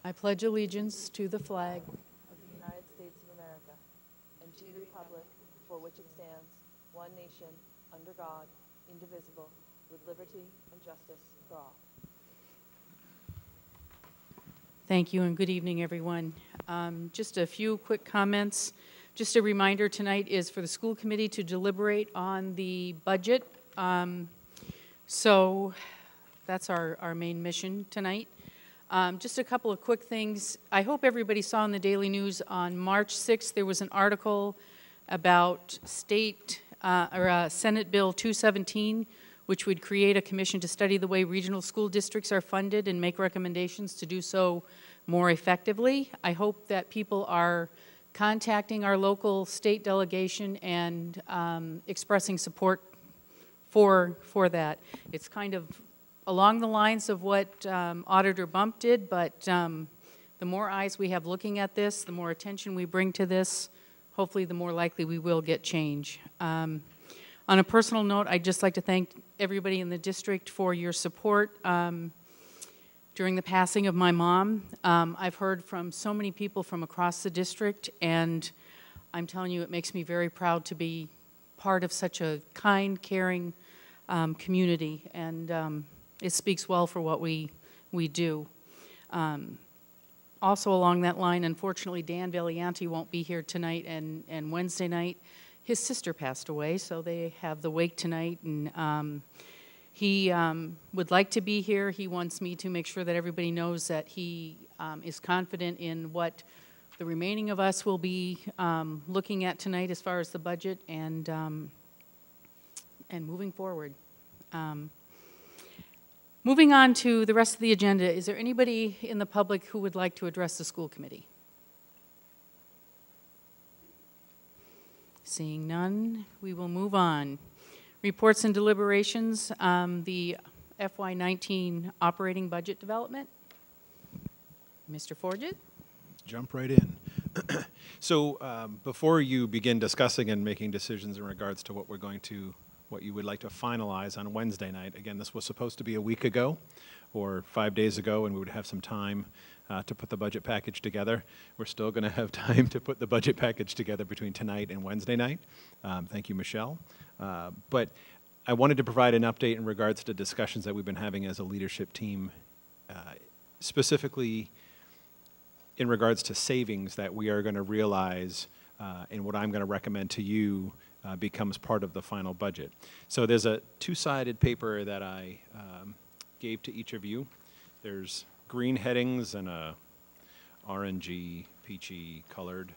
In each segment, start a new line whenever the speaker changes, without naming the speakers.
I pledge allegiance to the flag
of the United States of America and to the republic for which it stands, one nation, under God, indivisible, with liberty and justice for all.
Thank you and good evening, everyone. Just a few quick comments. Just a reminder, tonight is for the school committee to deliberate on the budget. So that's our main mission tonight. Just a couple of quick things. I hope everybody saw in the Daily News on March 6th, there was an article about Senate Bill 217, which would create a commission to study the way regional school districts are funded and make recommendations to do so more effectively. I hope that people are contacting our local state delegation and expressing support for that. It's kind of along the lines of what Auditor Bump did, but the more eyes we have looking at this, the more attention we bring to this, hopefully the more likely we will get change. On a personal note, I'd just like to thank everybody in the district for your support during the passing of my mom. I've heard from so many people from across the district, and I'm telling you, it makes me very proud to be part of such a kind, caring community, and it speaks well for what we do. Also along that line, unfortunately, Dan Valianti won't be here tonight and Wednesday night. His sister passed away, so they have the wake tonight, and he would like to be here. He wants me to make sure that everybody knows that he is confident in what the remaining of us will be looking at tonight as far as the budget and moving forward. Moving on to the rest of the agenda, is there anybody in the public who would like to address the school committee? Seeing none, we will move on. Reports and deliberations, the FY19 operating budget development. Mr. Forget.
Jump right in. So before you begin discussing and making decisions in regards to what you would like to finalize on Wednesday night, again, this was supposed to be a week ago or 5 days ago, and we would have some time to put the budget package together. We're still going to have time to put the budget package together between tonight and Wednesday night. Thank you, Michelle. But I wanted to provide an update in regards to discussions that we've been having as a leadership team, specifically in regards to savings that we are going to realize and what I'm going to recommend to you becomes part of the final budget. So there's a two-sided paper that I gave to each of you. There's green headings and a orangey, peachy colored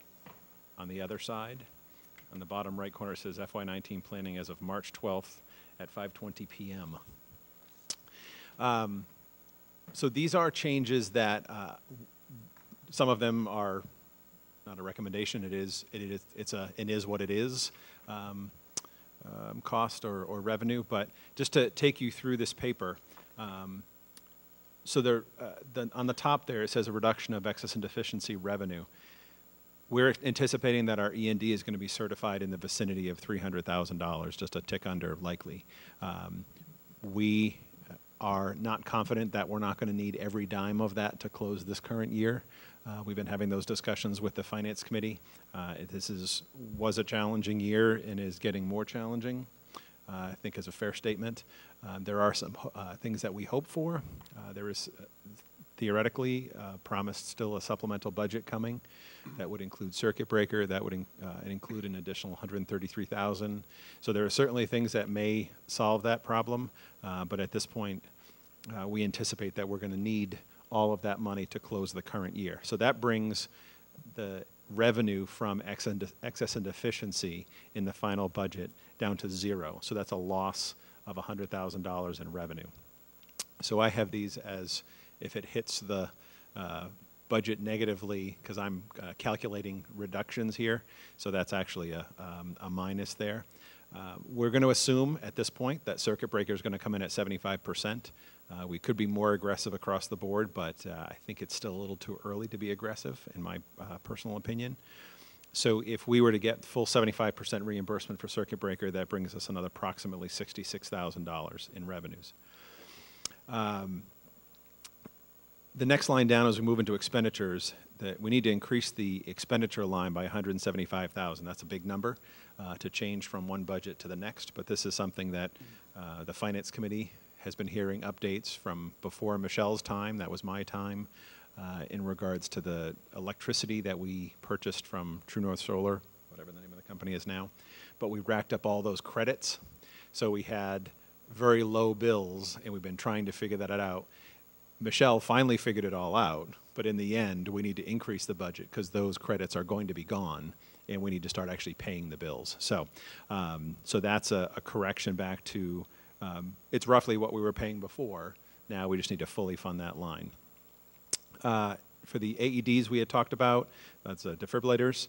on the other side. On the bottom right corner it says FY19 planning as of March 12th at 5:20 p.m. So these are changes that some of them are not a recommendation. It is what it is. Cost or revenue, but just to take you through this paper. So there, on the top there, it says a reduction of excess and deficiency revenue. We're anticipating that our E&D is going to be certified in the vicinity of $300,000, just a tick under likely. We are not confident that we're not going to need every dime of that to close this current year. We've been having those discussions with the Finance Committee. This was a challenging year and is getting more challenging, I think is a fair statement. There are some things that we hope for. There is theoretically promised still a supplemental budget coming that would include circuit breaker, that would include an additional $133,000. So there are certainly things that may solve that problem, but at this point we anticipate that we're going to need all of that money to close the current year. So that brings the revenue from excess and deficiency in the final budget down to zero. So that's a loss of $100,000 in revenue. So I have these as if it hits the budget negatively, because I'm calculating reductions here, so that's actually a minus there. We're going to assume at this point that circuit breaker is going to come in at 75%. We could be more aggressive across the board, but I think it's still a little too early to be aggressive, in my personal opinion. So if we were to get full 75% reimbursement for circuit breaker, that brings us another approximately $66,000 in revenues. The next line down as we move into expenditures, that we need to increase the expenditure line by 175,000. That's a big number to change from one budget to the next, but this is something that the Finance Committee has been hearing updates from before Michelle's time, that was my time, in regards to the electricity that we purchased from True North Solar, whatever the name of the company is now. But we racked up all those credits, so we had very low bills, and we've been trying to figure that out. Michelle finally figured it all out, but in the end, we need to increase the budget because those credits are going to be gone, and we need to start actually paying the bills. So, so that's a correction back to, it's roughly what we were paying before. Now we just need to fully fund that line. For the AEDs we had talked about, that's defibrillators.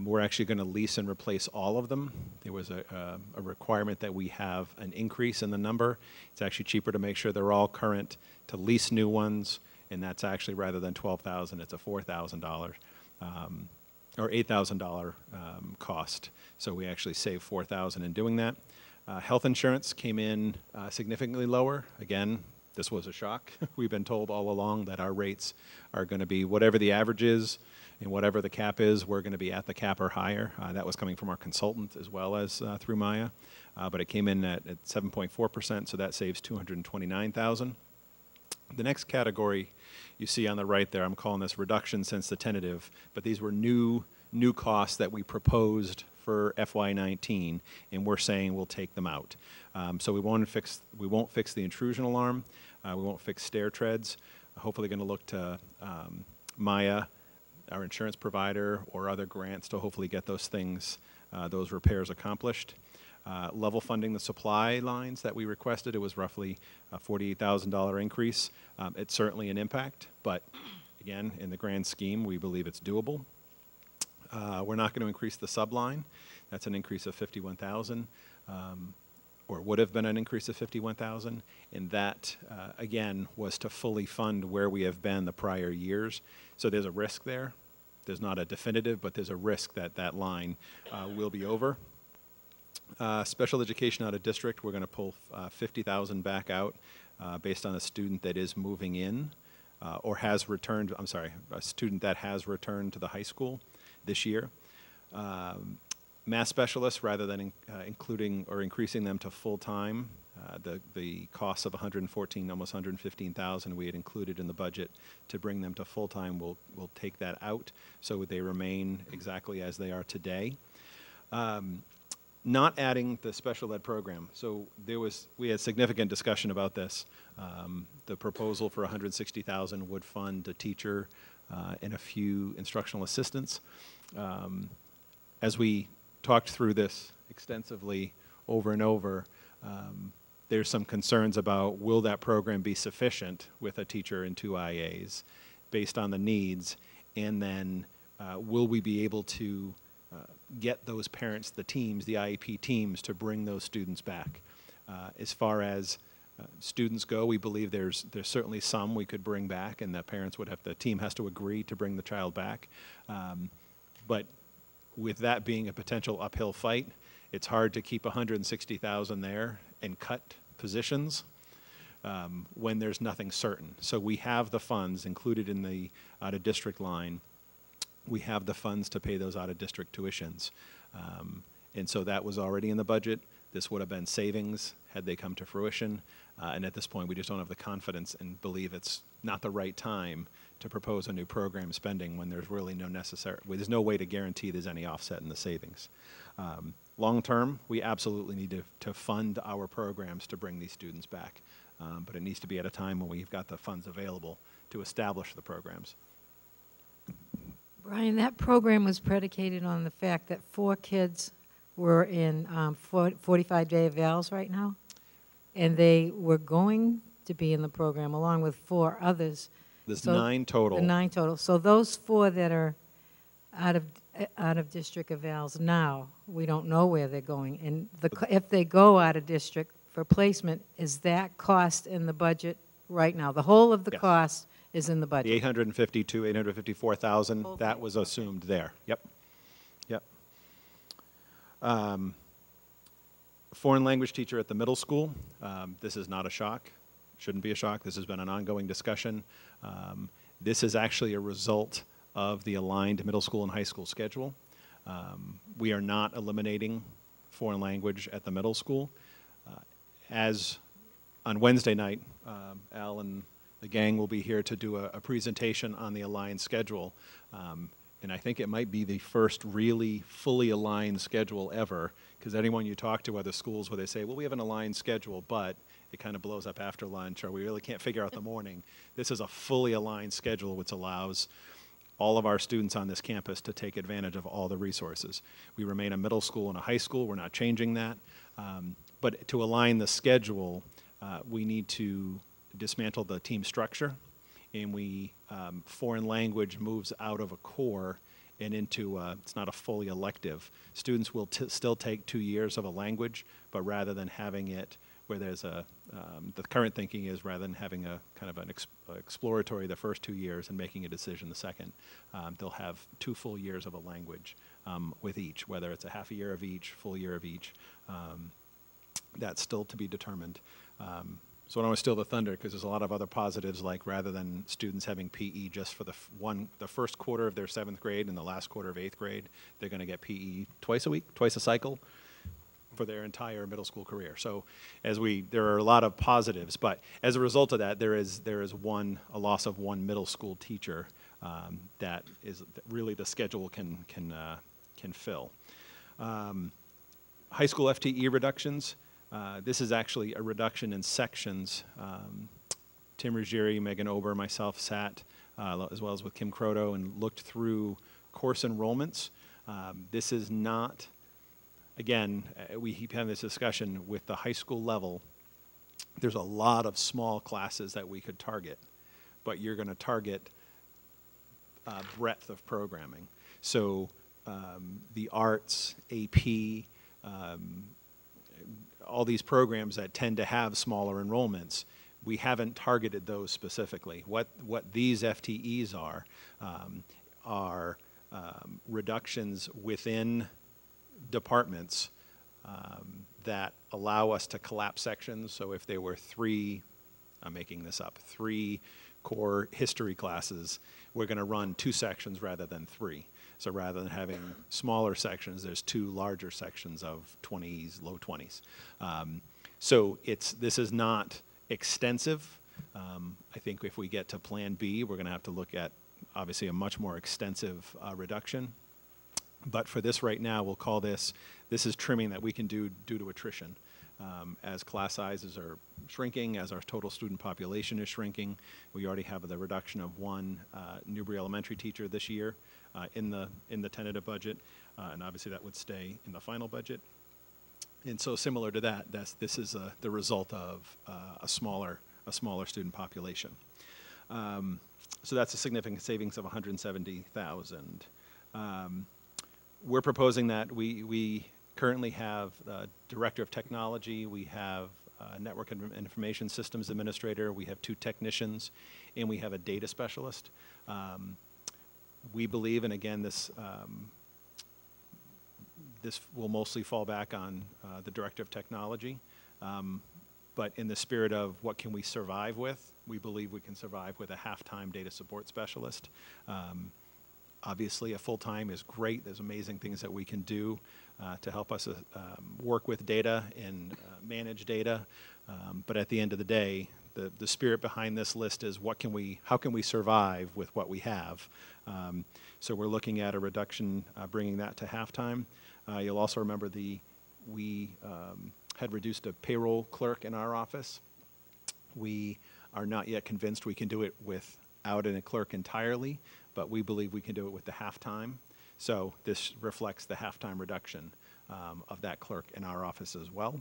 We're actually going to lease and replace all of them. There was a requirement that we have an increase in the number. It's actually cheaper to make sure they're all current to lease new ones, and that's actually, rather than $12,000, it's a $4,000 or $8,000 cost. So we actually save $4,000 in doing that. Health insurance came in significantly lower. Again, this was a shock. We've been told all along that our rates are going to be whatever the average is, and whatever the cap is, we're going to be at the cap or higher. That was coming from our consultant as well as through Maya, but it came in at 7.4%, so that saves $229,000. The next category you see on the right there, I'm calling this reduction since the tentative, but these were new costs that we proposed for FY19, and we're saying we'll take them out. So we won't fix the intrusion alarm. We won't fix stair treads. Hopefully going to look to Maya, our insurance provider, or other grants to hopefully get those things, those repairs accomplished. Level funding the supply lines that we requested, it was roughly a $48,000 increase. It's certainly an impact, but again, in the grand scheme, we believe it's doable. We're not going to increase the subline. That's an increase of $51,000, or would have been an increase of $51,000, and that, again, was to fully fund where we have been the prior years. So there's a risk there. There's not a definitive, but there's a risk that that line will be over. Special education out of district, we're going to pull $50,000 back out based on a student that is moving in or has returned, I'm sorry, a student that has returned to the high school this year. Math specialists, rather than including or increasing them to full-time, the cost of $114,000, almost $115,000 we had included in the budget to bring them to full-time, we'll take that out so they remain exactly as they are today. Not adding the special ed program. So we had significant discussion about this. The proposal for $160,000 would fund a teacher and a few instructional assistants. As we talked through this extensively over and over, there's some concerns about will that program be sufficient with a teacher and 2 IAs based on the needs, and then will we be able to get those parents, the teams, the IEP teams, to bring those students back. As far as students go, we believe there's certainly some we could bring back, and the team has to agree to bring the child back. But with that being a potential uphill fight, it's hard to keep $160,000 there and cut positions when there's nothing certain. So we have the funds included in the out-of-district line. We have the funds to pay those out-of-district tuitions. And so that was already in the budget. This would have been savings had they come to fruition. And at this point, we just don't have the confidence and believe it's not the right time to propose a new program spending when there's really there's no way to guarantee there's any offset in the savings. Long term, we absolutely need to fund our programs to bring these students back. But it needs to be at a time when we've got the funds available to establish the programs.
Brian, that program was predicated on the fact that 4 kids were in 45-day evals right now, and they were going to be in the program along with 4 others.
There's 9 total.
9 total. So those 4 that are out of district evals now, we don't know where they're going. And if they go out of district for placement, is that cost in the budget right now? The whole of the cost is in the budget.
The $854,000, that was assumed there. Yep. Foreign language teacher at the middle school. This is not a shock. Shouldn't be a shock. This has been an ongoing discussion. This is actually a result of the aligned middle school and high school schedule. We are not eliminating foreign language at the middle school. As on Wednesday night, Al and the gang will be here to do a presentation on the aligned schedule. And I think it might be the first really fully aligned schedule ever, because anyone you talk to, other schools where they say, well, we have an aligned schedule, but it kind of blows up after lunch, or we really can't figure out the morning. This is a fully aligned schedule, which allows all of our students on this campus to take advantage of all the resources. We remain a middle school and a high school. We're not changing that. But to align the schedule, we need to dismantle the team structure, and foreign language moves out of a core and into, it's not a fully elective. Students will still take 2 years of a language, but rather than having it where there's the current thinking is rather than having a kind of an exploratory the first 2 years and making a decision the second, they'll have 2 full years of a language with each, whether it's a half a year of each, full year of each. That's still to be determined. So I don't want to steal the thunder, because there's a lot of other positives, like rather than students having PE just for the first quarter of their 7th grade and the last quarter of 8th grade, they're going to get PE twice a week, twice a cycle for their entire middle school career. So there are a lot of positives, but as a result of that, there is a loss of one middle school teacher that is really the schedule can fill. High school FTE reductions. This is actually a reduction in sections. Tim Ruggieri, Megan Ober, myself sat, as well as with Kim Croto, and looked through course enrollments. This is not, again, we keep having this discussion with the high school level. There's a lot of small classes that we could target, but you're going to target breadth of programming. So the arts, AP, all these programs that tend to have smaller enrollments, we haven't targeted those specifically. What these FTEs are reductions within departments that allow us to collapse sections. So if there were 3, I'm making this up, 3 core history classes, we're going to run 2 sections rather than 3. So rather than having smaller sections, there's 2 larger sections of 20s, low 20s. So this is not extensive. I think if we get to Plan B, we're going to have to look at, obviously, a much more extensive reduction. But for this right now, we'll call this is trimming that we can do due to attrition. As class sizes are shrinking, as our total student population is shrinking, we already have the reduction of 1 Newbury Elementary teacher this year in the tentative budget, and obviously that would stay in the final budget. And so similar to that, this is the result of a smaller student population. So that's a significant savings of $170,000. We're proposing that we currently have a director of technology, we have a network and information systems administrator, we have 2 technicians, and we have a data specialist. We believe, and again, this will mostly fall back on the director of technology, but in the spirit of what can we survive with, we believe we can survive with a half-time data support specialist. Obviously, a full-time is great. There's amazing things that we can do to help us work with data and manage data. But at the end of the day, the spirit behind this list is how can we survive with what we have? So we're looking at a reduction, bringing that to half-time. You'll also remember we had reduced a payroll clerk in our office. We are not yet convinced we can do it without a clerk entirely, but we believe we can do it with the half-time. So this reflects the half-time reduction of that clerk in our office as well.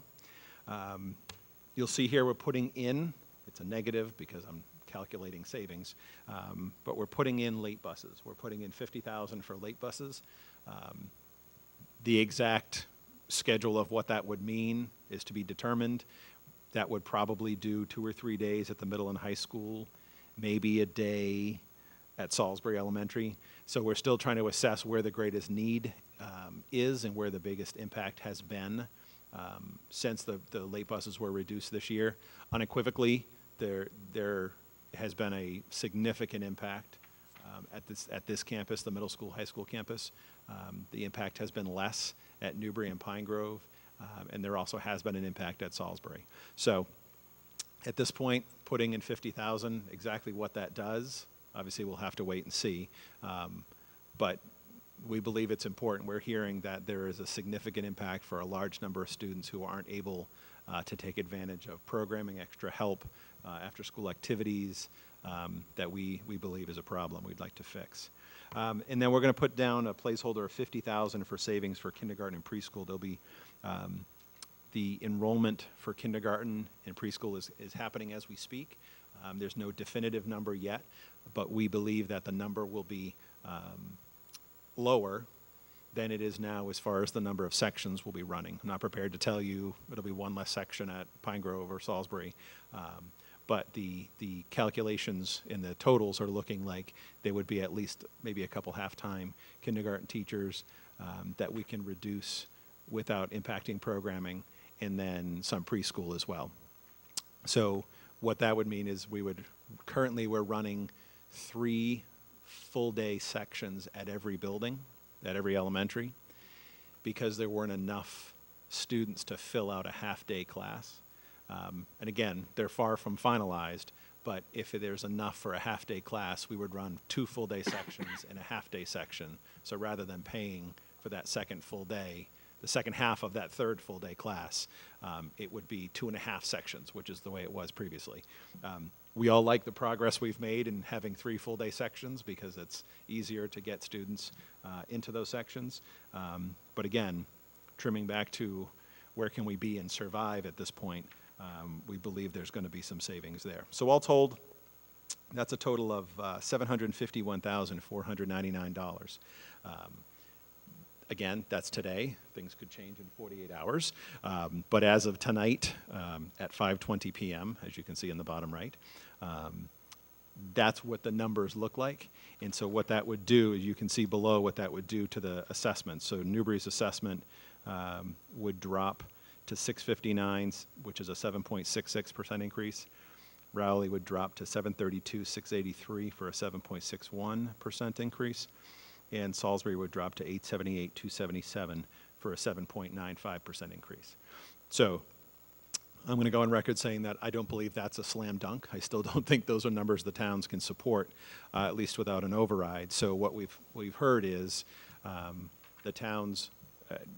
You'll see here we're putting in, it's a negative because I'm calculating savings, but we're putting in late buses. We're putting in $50,000 for late buses. The exact schedule of what that would mean is to be determined. That would probably do 2 or 3 days at the middle and high school, maybe a day at Salisbury Elementary. So we're still trying to assess where the greatest need is and where the biggest impact has been since the late buses were reduced this year. Unequivocally, there has been a significant impact at this campus, the middle school, high school campus. The impact has been less at Newbury and Pine Grove, and there also has been an impact at Salisbury. So at this point, putting in 50,000, exactly what that does, obviously we'll have to wait and see. But we believe it's important. We're hearing that there is a significant impact for a large number of students who aren't able to take advantage of programming, extra help, after-school activities, that we believe is a problem we'd like to fix. And then we're going to put down a placeholder of 50,000 for savings for kindergarten and preschool. There'll be the enrollment for kindergarten and preschool is happening as we speak. There's no definitive number yet, but we believe that the number will be lower than it is now as far as the number of sections we'll be running. I'm not prepared to tell you it'll be one less section at Pine Grove or Salisbury, but the calculations and the totals are looking like they would be at least maybe a couple half-time kindergarten teachers that we can reduce without impacting programming, and then some preschool as well. So what that would mean is currently we're running 3 full-day sections at every building, at every elementary, because there weren't enough students to fill out a half-day class. And again, they're far from finalized, but if there's enough for a half-day class, we would run 2 full-day sections and a half-day section. So rather than paying for that second full day, the second half of that third full-day class, it would be 2.5 sections, which is the way it was previously. We all like the progress we've made in having 3 full-day sections because it's easier to get students into those sections. But again, trimming back to where can we be and survive at this point, we believe there's going to be some savings there. So all told, that's a total of $751,499. Again, that's today. Things could change in 48 hours. But as of tonight at 5:20 p.m., as you can see in the bottom right, that's what the numbers look like. And so what that would do, you can see below what that would do to the assessment. So Newbury's assessment would drop to 659, which is a 7.66% increase. Rowley would drop to 732,683 for a 7.61% increase. And Salisbury would drop to 878,277 for a 7.95% increase. So I'm going to go on record saying that I don't believe that's a slam dunk. I still don't think those are numbers the towns can support, at least without an override. So what we've heard is the towns,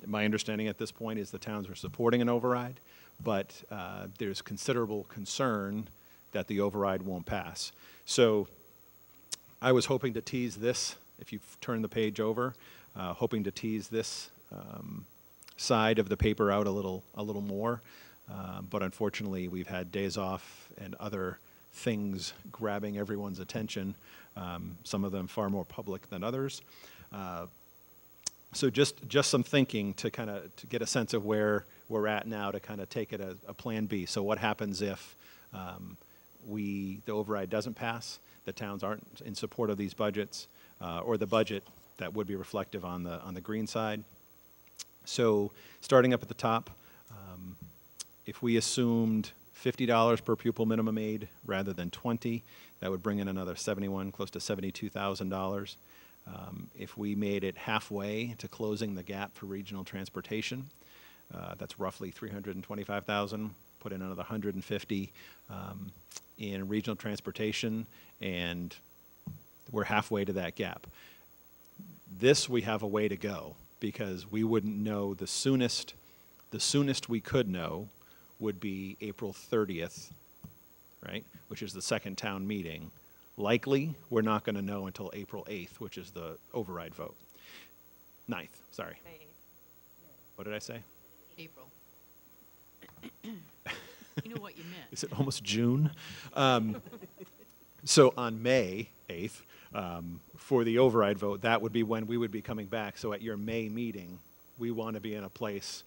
my understanding at this point is the towns are supporting an override, but there's considerable concern that the override won't pass. So I was hoping to tease this. If you turn the page over, hoping to tease this side of the paper out a little more, but unfortunately we've had days off and other things grabbing everyone's attention, some of them far more public than others. So just some thinking to kind of to get a sense of where we're at now to kind of take it as a plan B. So what happens if the override doesn't pass, the towns aren't in support of these budgets, or the budget that would be reflective on the green side. So starting up at the top, if we assumed $50 per pupil minimum aid rather than $20, that would bring in another close to $72,000. If we made it halfway to closing the gap for regional transportation, that's roughly $325,000. Put in another $150 in regional transportation, and we're halfway to that gap. This we have a way to go because we wouldn't know the soonest we could know would be April 30th, right, which is the second town meeting. Likely, we're not going to know until April 8th, which is the override vote. 9th, sorry.
May 8th.
What did I say?
April. You know what you meant.
Is it almost June? So on May 8th, for the override vote, that would be when we would be coming back. So at your May meeting, we want to be in a place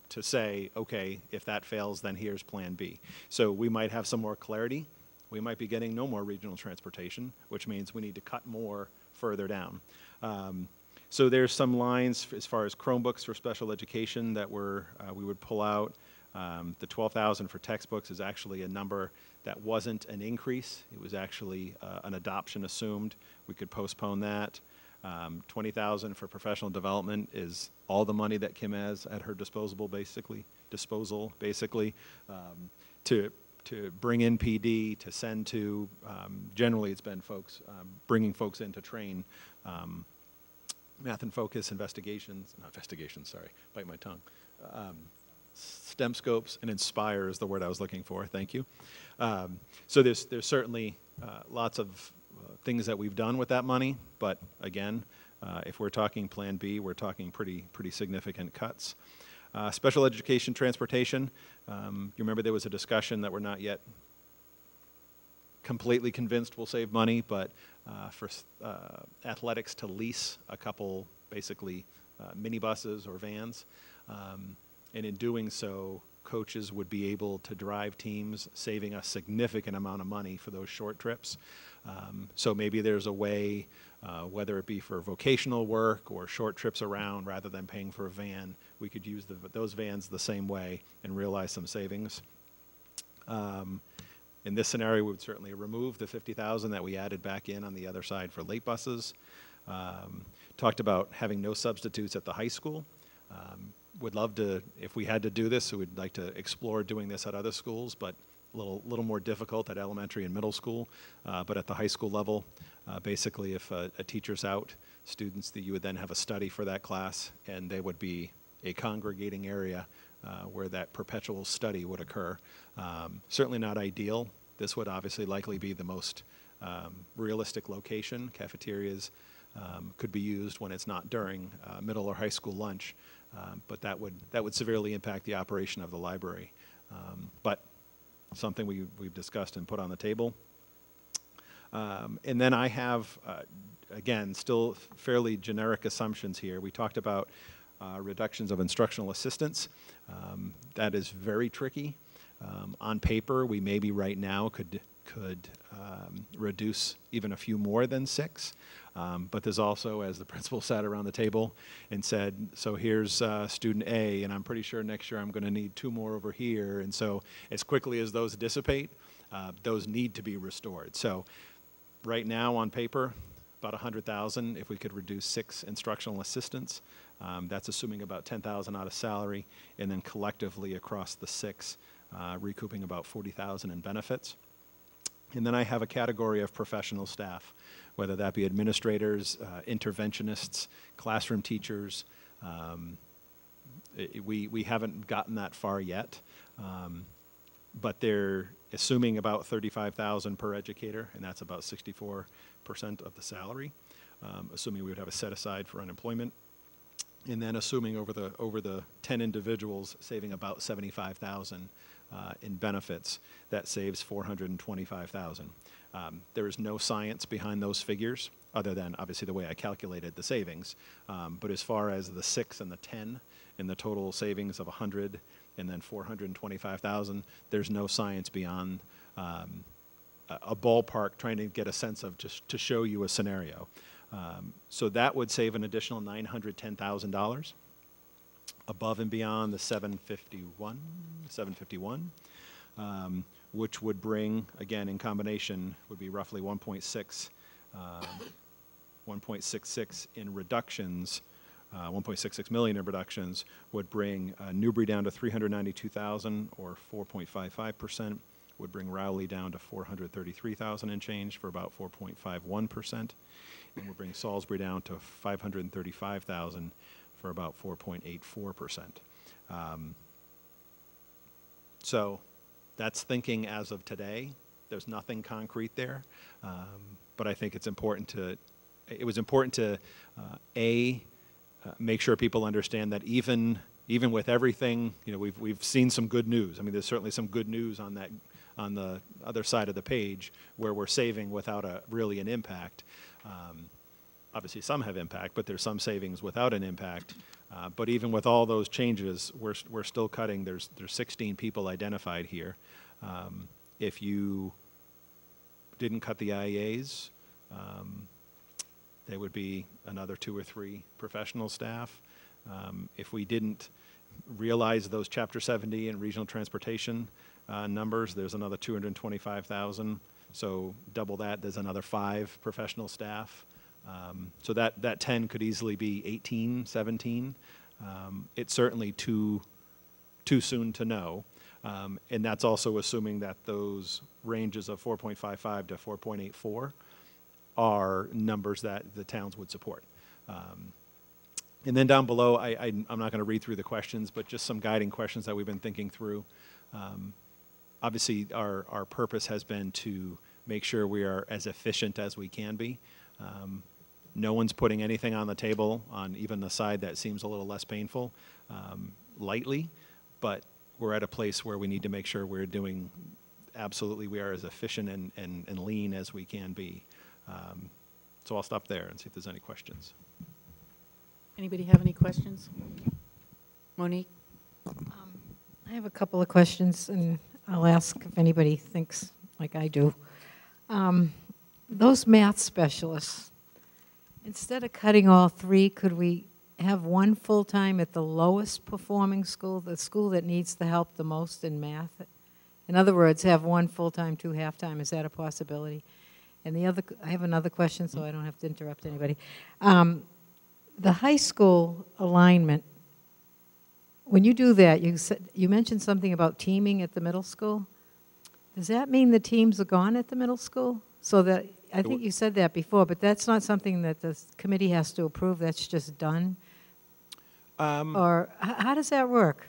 to say, okay, if that fails, then here's plan B. So we might have some more clarity. We might be getting no more regional transportation, which means we need to cut more further down. So there's some lines as far as Chromebooks for special education that we would pull out. The 12,000 for textbooks is actually a number that wasn't an increase. It was actually an adoption assumed. We could postpone that. 20,000 for professional development is all the money that Kim has at her disposal, basically, to bring in PD, to send to, generally it's been folks, bringing folks in to train math and focus bite my tongue. STEM scopes and Inspire is the word I was looking for, thank you. So there's certainly lots of things that we've done with that money, but again, if we're talking Plan B, we're talking pretty significant cuts. Special education transportation, you remember there was a discussion that we're not yet completely convinced will save money, but for athletics to lease a couple, basically, minibuses or vans, and in doing so, coaches would be able to drive teams, saving a significant amount of money for those short trips. So maybe there's a way, whether it be for vocational work or short trips around, rather than paying for a van, we could use those vans the same way and realize some savings. In this scenario, we would certainly remove the 50,000 that we added back in on the other side for late buses. Talked about having no substitutes at the high school. Would love to, if we had to do this, we would like to explore doing this at other schools, but a little more difficult at elementary and middle school. But at the high school level, basically if a teacher's out, students, that you would then have a study for that class, and they would be a congregating area where that perpetual study would occur. Certainly not ideal. This would obviously likely be the most realistic location. Cafeterias could be used when it's not during middle or high school lunch, but that would severely impact the operation of the library. But something we've discussed and put on the table. And then I have, again, still fairly generic assumptions here. We talked about reductions of instructional assistants. That is very tricky. On paper, we maybe right now could reduce even a few more than 6. But there's also, as the principal sat around the table and said, so here's student A, and I'm pretty sure next year I'm going to need 2 more over here. And so as quickly as those dissipate, those need to be restored. So right now on paper, about 100,000 if we could reduce 6 instructional assistants. That's assuming about 10,000 out of salary, and then collectively across the 6, recouping about 40,000 in benefits. And then I have a category of professional staff, whether that be administrators, interventionists, classroom teachers. We haven't gotten that far yet, but they're assuming about 35,000 per educator, and that's about 64% of the salary, assuming we would have a set aside for unemployment. And then assuming over the 10 individuals saving about 75,000 in benefits, that saves 425,000. There is no science behind those figures, other than obviously the way I calculated the savings. But as far as the 6 and the 10 and the total savings of 100 and then 425,000, there's no science beyond a ballpark trying to get a sense of, just to show you a scenario. So that would save an additional $910,000 above and beyond the 751, which would bring, again, in combination, would be roughly 1.66 in reductions. 1.66 million in reductions would bring Newbury down to 392,000, or 4.55%. Would bring Rowley down to 433,000 and change, for about 4.51%, and would bring Salisbury down to 535,000 for about 4.84%. So that's thinking as of today. There's nothing concrete there, but I think it's important to. It was important to make sure people understand that even with everything, we've seen some good news. I mean, there's certainly some good news on the other side of the page where we're saving without really an impact. Obviously, some have impact, but there's some savings without an impact. But even with all those changes, we're still cutting. There's 16 people identified here. If you didn't cut the IEAs, there would be another 2 or 3 professional staff. If we didn't realize those Chapter 70 and regional transportation numbers. There's another 225,000. So double that, there's another 5 professional staff. So that 10 could easily be 18, 17. It's certainly too soon to know. And that's also assuming that those ranges of 4.55 to 4.84 are numbers that the towns would support. And then down below, I'm not going to read through the questions, but just some guiding questions that we've been thinking through. Obviously, our purpose has been to make sure we are as efficient as we can be. No one's putting anything on the table on even the side that seems a little less painful lightly, but we're at a place where we need to make sure we're doing absolutely, we are as efficient and lean as we can be. So I'll stop there and see if there's any questions.
Anybody have any questions? Monique?
I have a couple of questions, and I'll ask if anybody thinks like I do. Those math specialists, instead of cutting all 3, could we have one full-time at the lowest performing school, the school that needs the help the most in math? In other words, have one full-time, 2 half-time. Is that a possibility? And I have another question, so I don't have to interrupt anybody. The high school alignment, when you do that, you mentioned something about teaming at the middle school. Does that mean the teams are gone at the middle school? So that, I think you said that before, but that's not something that the committee has to approve, that's just done? Or how does that work?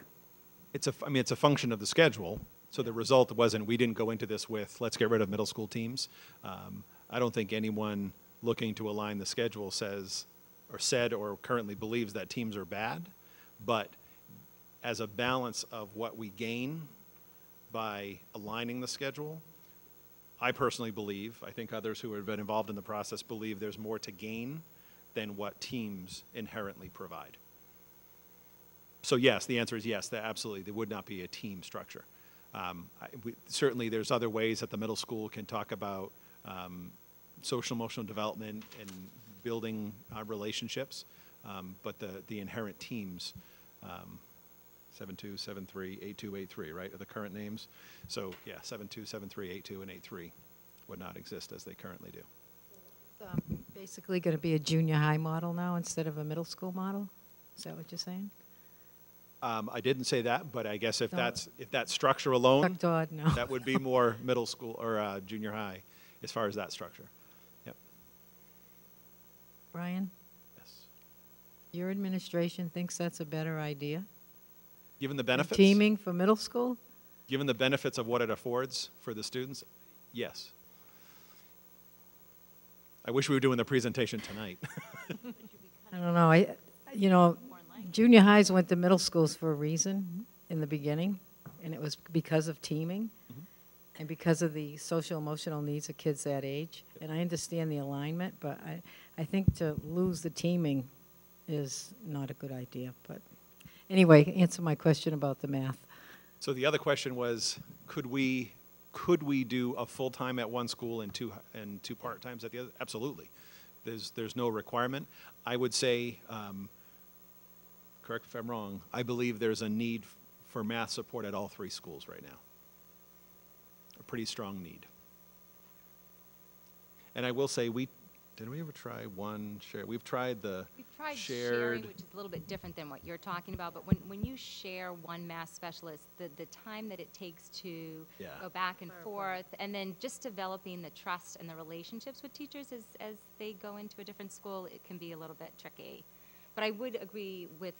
It's a function of the schedule. So the result wasn't, we didn't go into this with, let's get rid of middle school teams. I don't think anyone looking to align the schedule says, or said, or currently believes that teams are bad. But as a balance of what we gain by aligning the schedule, I personally believe, I think others who have been involved in the process believe there's more to gain than what teams inherently provide. So yes, the answer is yes, that absolutely, there would not be a team structure. Certainly there's other ways that the middle school can talk about social emotional development and building relationships, but the inherent teams, 7-2, 7-3, 8-2, 8-3, right, are the current names. So yeah, 7-2, 7-3, 8-2, and 8-3 would not exist as they currently do.
Basically going to be a junior high model now instead of a middle school model? Is that what you're saying?
I didn't say that, but I guess if
No.
that structure alone,
Chuck Dodd, no.
that would be more middle school or junior high as far as that structure. Yep.
Brian,
Yes.
your administration thinks that's a better idea?
Given the
than
benefits,
teaming for middle school?
given the benefits of what it affords for the students, yes. I wish we were doing the presentation tonight.
I don't know. Junior highs went to middle schools for a reason in the beginning, and it was because of teaming and because of the social emotional needs of kids that age. And I understand the alignment, but I think to lose the teaming is not a good idea. But anyway, answer my question about the math.
So the other question was, could we do a full-time at one school and two part-times at the other? Absolutely. There's no requirement. I would say, correct if I'm wrong, I believe there's a need for math support at all 3 schools right now. A pretty strong need. And I will say, did we ever try one share? We've tried the
We've tried
shared.
sharing, which is a little bit different than what you're talking about, but when you share one math specialist, the time that it takes to
Yeah.
go back and forth, and then just developing the trust and the relationships with teachers as they go into a different school, it can be a little bit tricky. But I would agree with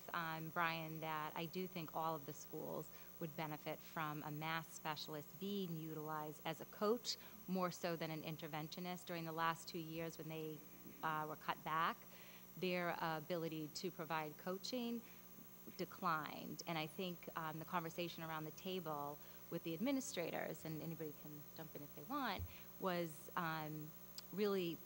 Brian that I do think all of the schools would benefit from a math specialist being utilized as a coach more so than an interventionist. During the last 2 years when they were cut back, their ability to provide coaching declined. And I think the conversation around the table with the administrators, and anybody can jump in if they want, was really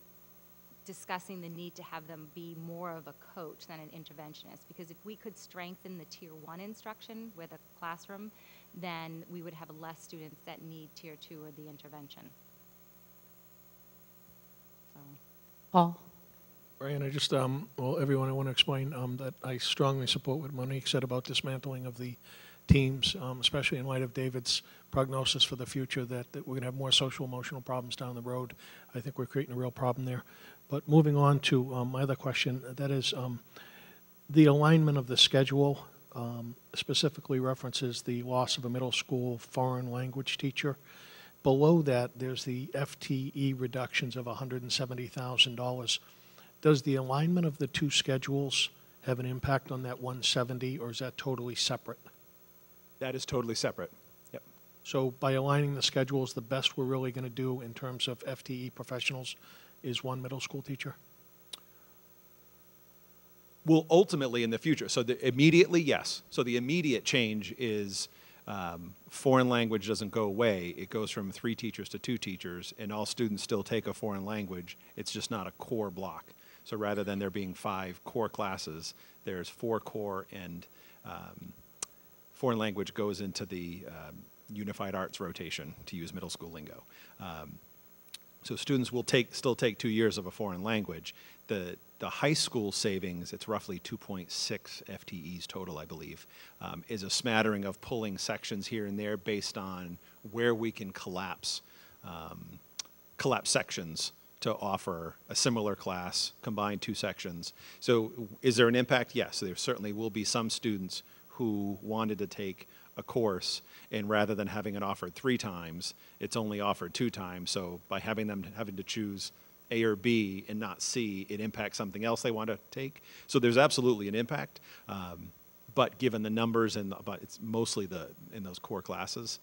discussing the need to have them be more of a coach than an interventionist. Because if we could strengthen the Tier 1 instruction with a classroom, then we would have less students that need Tier 2 or the intervention. So.
Paul?
Brian, I just, well, everyone, I want to explain that I strongly support what Monique said about dismantling of the teams, especially in light of David's prognosis for the future that we're going to have more social emotional problems down the road. I think we're creating a real problem there. But moving on to my other question, that is the alignment of the schedule specifically references the loss of a middle school foreign language teacher. Below that, there's the FTE reductions of $170,000. Does the alignment of the two schedules have an impact on that 170, or is that totally separate?
That is totally separate. Yep.
So by aligning the schedules, the best we're really going to do in terms of FTE professionals is one middle school teacher?
Well, ultimately in the future. So immediately, yes. So the immediate change is foreign language doesn't go away. It goes from 3 teachers to 2 teachers, and all students still take a foreign language. It's just not a core block. So rather than there being 5 core classes, there's 4 core, and foreign language goes into the unified arts rotation, to use middle school lingo. So students will still take 2 years of a foreign language. The high school savings, it's roughly 2.6 FTEs total, I believe, is a smattering of pulling sections here and there based on where we can collapse sections to offer a similar class, combine 2 sections. So is there an impact? Yes, there certainly will be some students who wanted to take a course, and rather than having it offered 3 times, it's only offered 2 times. So by having them having to choose A or B and not C, it impacts something else they want to take. So there's absolutely an impact, but given the numbers but it's mostly in those core classes,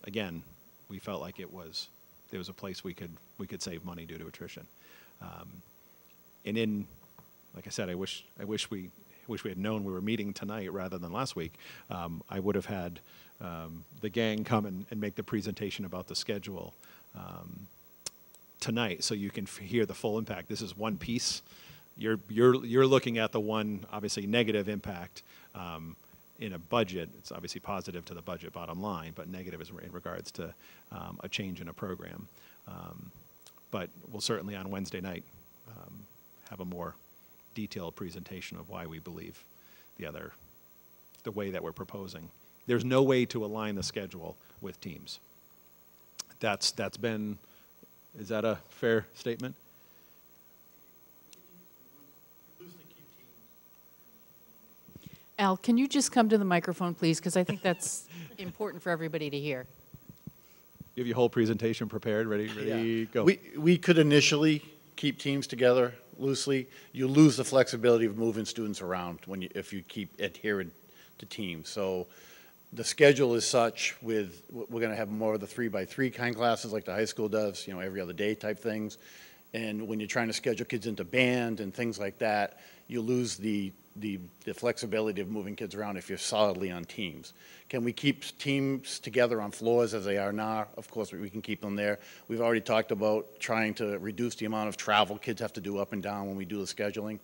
again, we felt like there was a place we could save money due to attrition. And like I said, I wish we had known we were meeting tonight rather than last week. I would have had the gang come and make the presentation about the schedule tonight, so you can hear the full impact. This is one piece. You're looking at the one obviously negative impact in a budget. It's obviously positive to the budget bottom line, but negative is in regards to a change in a program. But we'll certainly on Wednesday night have a more detailed presentation of why we believe the way that we're proposing. There's no way to align the schedule with teams. That's been, is that a fair statement?
Al, can you just come to the microphone, please? Because I think that's important for everybody to hear.
You have your whole presentation prepared, ready, go.
We could initially keep teams together loosely. You lose the flexibility of moving students around if you keep adhering to teams. So the schedule is such we're going to have more of the 3x3 kind classes like the high school does, every other day type things. And when you're trying to schedule kids into band and things like that, you lose the flexibility of moving kids around if you're solidly on teams. Can we keep teams together on floors as they are now? Of course, we can keep them there. We've already talked about trying to reduce the amount of travel kids have to do up and down when we do the scheduling.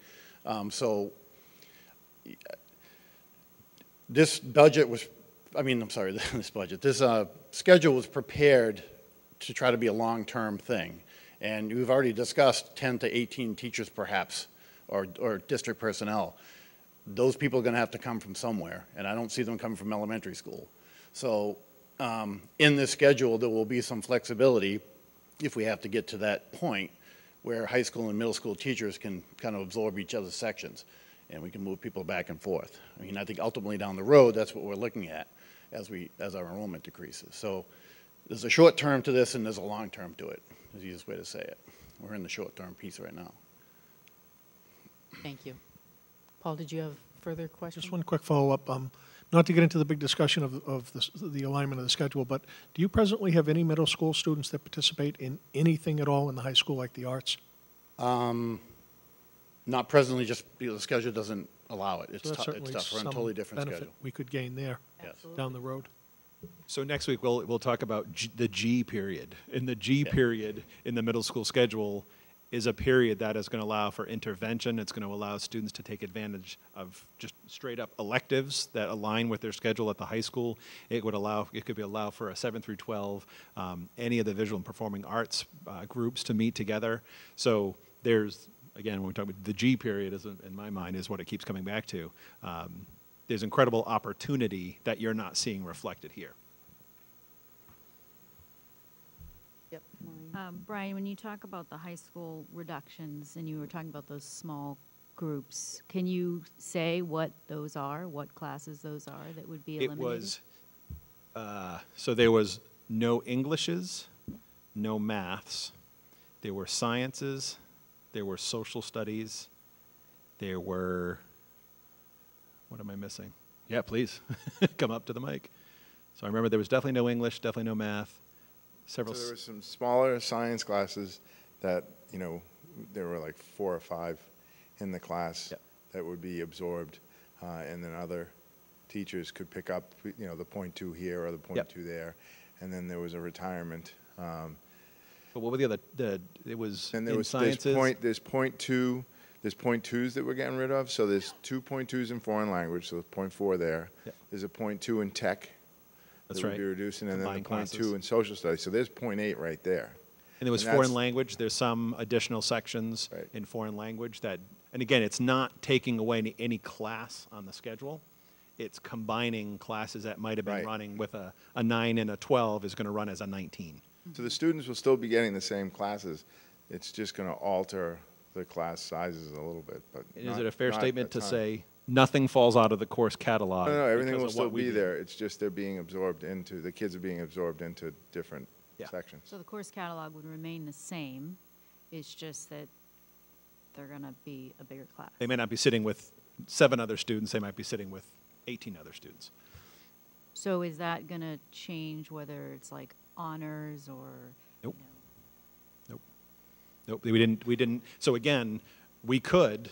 This budget was, this schedule was prepared to try to be a long-term thing. And we've already discussed 10 to 18 teachers perhaps, or district personnel. Those people are going to have to come from somewhere, and I don't see them coming from elementary school. So in this schedule, there will be some flexibility if we have to get to that point where high school and middle school teachers can kind of absorb each other's sections, and we can move people back and forth. I mean, I think ultimately down the road, that's what we're looking at as our enrollment decreases. So there's a short term to this, and there's a long term to it, is the easiest way to say it. We're in the short term piece right now.
Thank you. Paul, did you have further questions?
Just one quick follow-up. Not to get into the big discussion of the alignment of the schedule, but do you presently have any middle school students that participate in anything at all in the high school, like the arts?
Not presently, just because the schedule doesn't allow it. It's
So that's
tough.
certainly
We're on a
some
totally different
benefit
schedule.
we could gain there
Yes.
down the road.
So next week we'll talk about the G period. And the G period in the middle school schedule is a period that is going to allow for intervention. It's going to allow students to take advantage of just straight up electives that align with their schedule at the high school. It could allow for a 7 through 12, any of the visual and performing arts groups to meet together. So there's again, when we talk about the G period, in my mind, is what it keeps coming back to. There's incredible opportunity that you're not seeing reflected here.
Yep. Maureen.
Brian, when you talk about the high school reductions and you were talking about those small groups, can you say what those are, what classes those are that would be
It
eliminated?
was, so there was no Englishes, no maths, there were sciences, there were social studies, there were, what am I missing? Yeah, please, come up to the mic. So I remember there was definitely no English, definitely no math, several.
So there were some smaller science classes that, you know, there were like 4 or 5 in the class
Yep.
that would be absorbed, and then other teachers could pick up, you know, the .2 here or the .2
Yep.
there, and then there was a retirement.
But what were the other, it was
And there
in
was
sciences?
there's .2s that we're getting rid of. So there's 2 .2s in foreign language, so there's .4 there.
Yep.
There's a .2 in tech.
That's
that
right.
would be reducing, and then the
Combined
.2
classes.
in social studies. So there's .8 right there.
And there was
And
foreign
that's-
language, there's some additional sections
Right.
in foreign language that, and again, it's not taking away any class on the schedule. It's combining classes that might have been
Right.
running with a 9 and a 12 is going to run as a 19.
So the students will still be getting the same classes. It's just going to alter the class sizes a little bit, but
Is
not-
it a fair
not
statement to
ton.
say nothing falls out of the course catalog?
No, everything
because
will
of
still
what we
be
do?
there. It's just they're being absorbed into, the kids are being absorbed into different
Yeah.
sections.
So the course catalog would remain the same, it's just that they're gonna be a bigger class.
They may not be sitting with 7 other students, they might be sitting with 18 other students.
So is that gonna change whether it's like honors or? you
Nope.
know,
Nope, we didn't, so again, we could,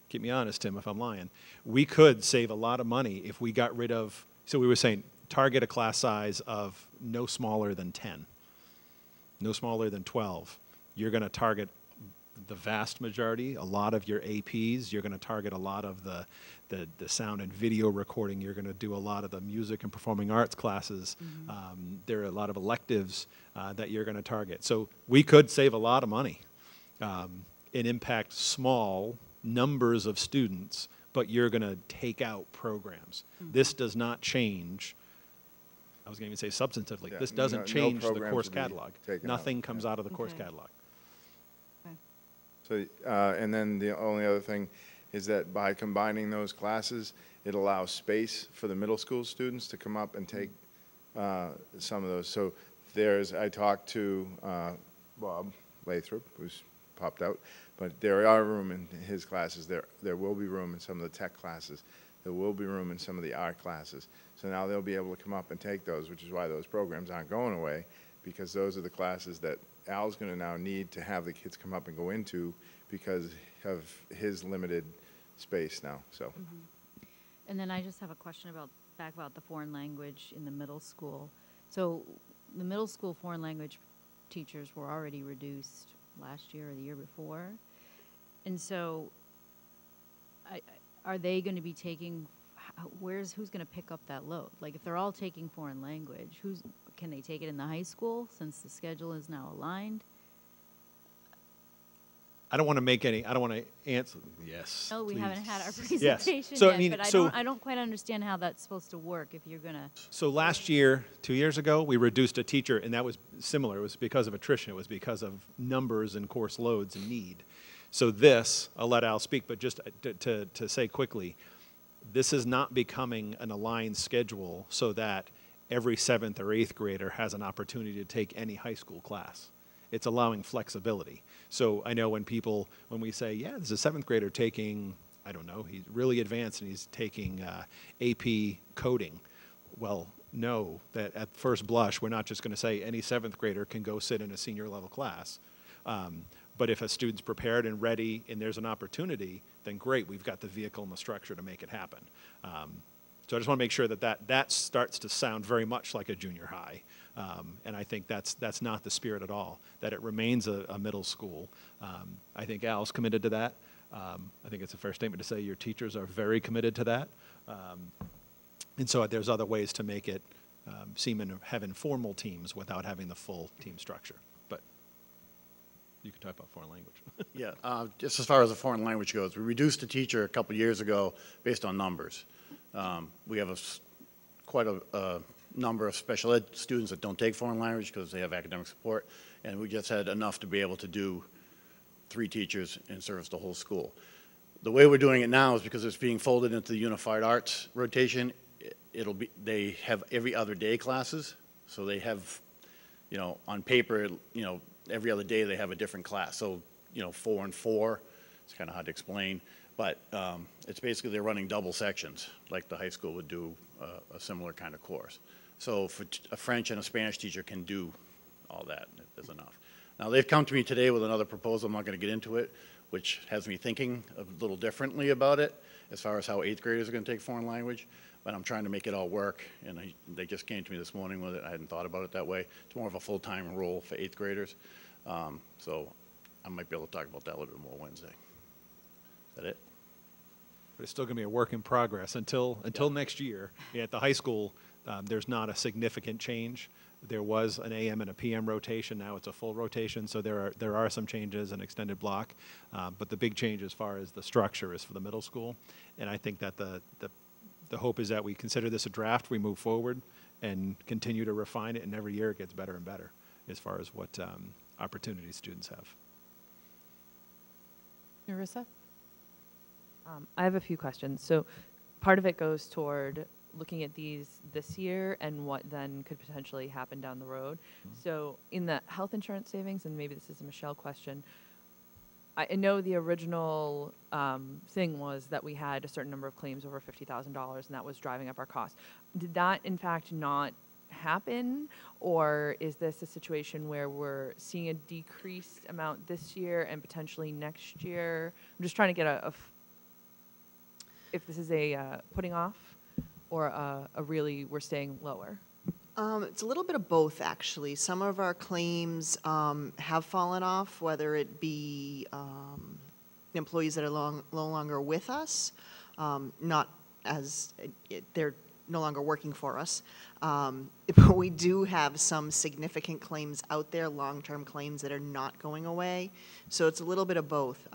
keep me honest, Tim, if I'm lying, we could save a lot of money if we got rid of, so we were saying, target a class size of no smaller than 10, no smaller than 12. You're going to target the vast majority, a lot of your APs, you're going to target a lot of the sound and video recording, you're going to do a lot of the music and performing arts classes. There are a lot of electives that you're going to target. So we could save a lot of money and impact small numbers of students, but you're going to take out programs. This does not change, I was going to even say substantively,
Yeah,
this doesn't
no
change the
programs
course
would be
catalog.
taken out,
Nothing comes
yeah.
out of the course
Okay.
catalog.
okay.
So, and then the only other thing is that by combining those classes, it allows space for the middle school students to come up and take some of those. So I talked to Bob Lathrop, who's popped out, but there are room in his classes. There will be room in some of the tech classes. There will be room in some of the art classes. So now they'll be able to come up and take those, which is why those programs aren't going away, because those are the classes that Al's going to now need to have the kids come up and go into because of his limited space now, so.
And then I just have a question back about the foreign language in the middle school. So the middle school foreign language teachers were already reduced last year or the year before. And so are they going to be taking, who's going to pick up that load? Like if they're all taking foreign language, can they take it in the high school since the schedule is now aligned?
I don't want to answer, yes,
No, we
please.
haven't had our
Yes.
presentation
So, I
yet,
mean,
but
so-
I don't quite understand how that's supposed to work if you're going to.
So last year, 2 years ago, we reduced a teacher, and that was similar. It was because of attrition. It was because of numbers and course loads and need. So this, I'll let Al speak, but just to say quickly, this is not becoming an aligned schedule so that every 7th or 8th grader has an opportunity to take any high school class. It's allowing flexibility. So I know when we say, yeah, there's a 7th grader taking, I don't know, he's really advanced and he's taking AP coding. Well, know that at first blush, we're not just going to say any 7th grader can go sit in a senior level class. But if a student's prepared and ready and there's an opportunity, then great, we've got the vehicle and the structure to make it happen. So I just want to make sure that starts to sound very much like a junior high. And I think that's not the spirit at all, that it remains a middle school. I think Al's committed to that. I think it's a fair statement to say your teachers are very committed to that. And so there's other ways to make it seem and have informal teams without having the full team structure. But You can talk about foreign language.
Yeah, just as far as the foreign language goes, we reduced a teacher a couple years ago based on numbers. We have quite a number of special ed students that don't take foreign language because they have academic support, and we just had enough to be able to do 3 teachers and service the whole school. The way we're doing it now is because it's being folded into the unified arts rotation. They have every other day classes, so they have, you know, on paper, you know, every other day they have a different class. So, you know, 4 and 4, it's kind of hard to explain, but it's basically they're running double sections, like the high school would do a similar kind of course. So for a French and a Spanish teacher can do all that, there's enough. Now, they've come to me today with another proposal, I'm not going to get into it, which has me thinking a little differently about it, as far as how 8th graders are going to take foreign language, but I'm trying to make it all work, and they just came to me this morning with it. I hadn't thought about it that way. It's more of a full-time role for 8th graders, so I might be able to talk about that a little bit more Wednesday. Is that it?
But it's still going to be a work in progress until next year. At the high school, there's not a significant change. There was an AM and a PM rotation. Now it's a full rotation, so there are some changes, an extended block. But the big change as far as the structure is for the middle school. And I think that the hope is that we consider this a draft, we move forward, and continue to refine it, and every year it gets better and better as far as what opportunities students have.
Marissa?
I have a few questions. So part of it goes toward looking at these this year and what then could potentially happen down the road. So in the health insurance savings, and maybe this is a Michelle question, I know the original thing was that we had a certain number of claims over $50,000 and that was driving up our costs. Did that in fact not happen, or is this a situation where we're seeing a decreased amount this year and potentially next year? I'm just trying to get if this is a putting off or a really we're staying lower.
It's a little bit of both, actually. Some of our claims have fallen off, whether it be employees that are no longer with us, not as they're no longer working for us. But we do have some significant claims out there, long-term claims that are not going away. So it's a little bit of both.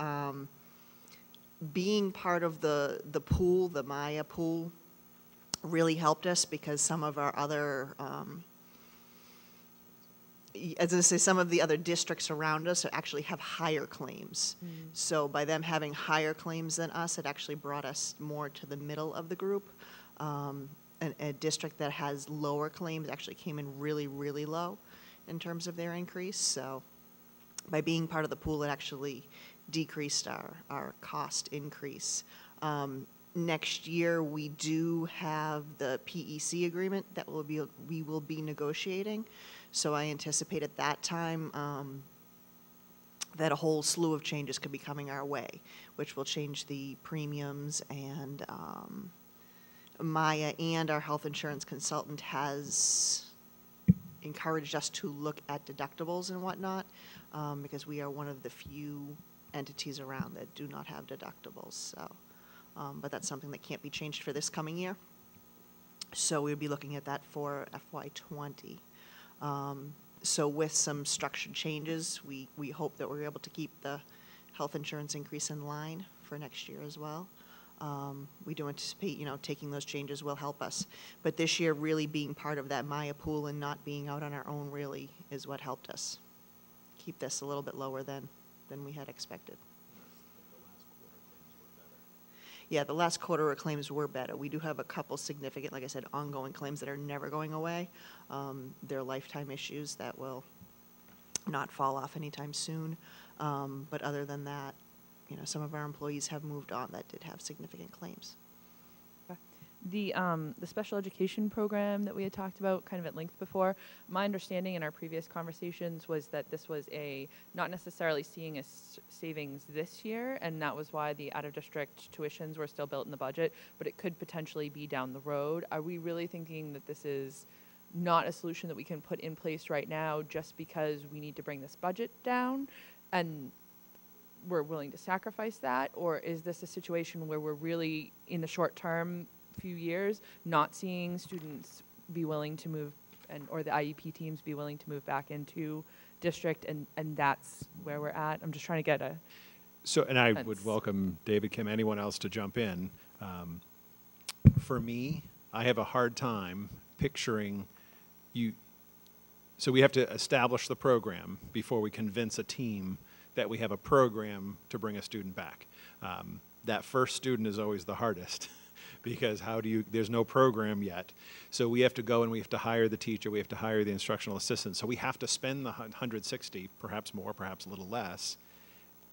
Being part of the pool, the Maya pool, really helped us because some of our other, as I say, some of the other districts around us actually have higher claims. So by them having higher claims than us, it actually brought us more to the middle of the group. A district that has lower claims actually came in really, really low in terms of their increase. So by being part of the pool, it actually decreased our cost increase. Next year, we do have the PEC agreement that we will be negotiating. So I anticipate at that time that a whole slew of changes could be coming our way, which will change the premiums. And Maya and our health insurance consultant has encouraged us to look at deductibles and whatnot, because we are one of the few entities around that do not have deductibles. So. But that's something that can't be changed for this coming year. So we'll be looking at that for FY20. So with some structured changes, we hope that we're able to keep the health insurance increase in line for next year as well. We do anticipate, taking those changes will help us. But this year, really being part of that Maya pool and not being out on our own really is what helped us keep this a little bit lower than we had expected. Yeah, the last quarter of claims were better. We do have a couple significant, like I said, ongoing claims that are never going away. They're lifetime issues that will not fall off anytime soon. But other than that, some of our employees have moved on that did have significant claims.
The special education program that we had talked about kind of at length before, my understanding in our previous conversations was that this was not necessarily seeing a savings this year, and that was why the out-of-district tuitions were still built in the budget, but it could potentially be down the road. Are we really thinking that this is not a solution that we can put in place right now just because we need to bring this budget down and we're willing to sacrifice that? Or is this a situation where we're really, in the short term, few years, not seeing students be willing to move or the IEP teams be willing to move back into district, and that's where we're at? I'm just trying to get a
So, and I
sense.
would welcome David, Kim, anyone else to jump in. For me, I have a hard time picturing you. So we have to establish the program before we convince a team that we have a program to bring a student back. That first student is always the hardest because there's no program yet. So we have to go and we have to hire the teacher, we have to hire the instructional assistant. So we have to spend the 160, perhaps more, perhaps a little less.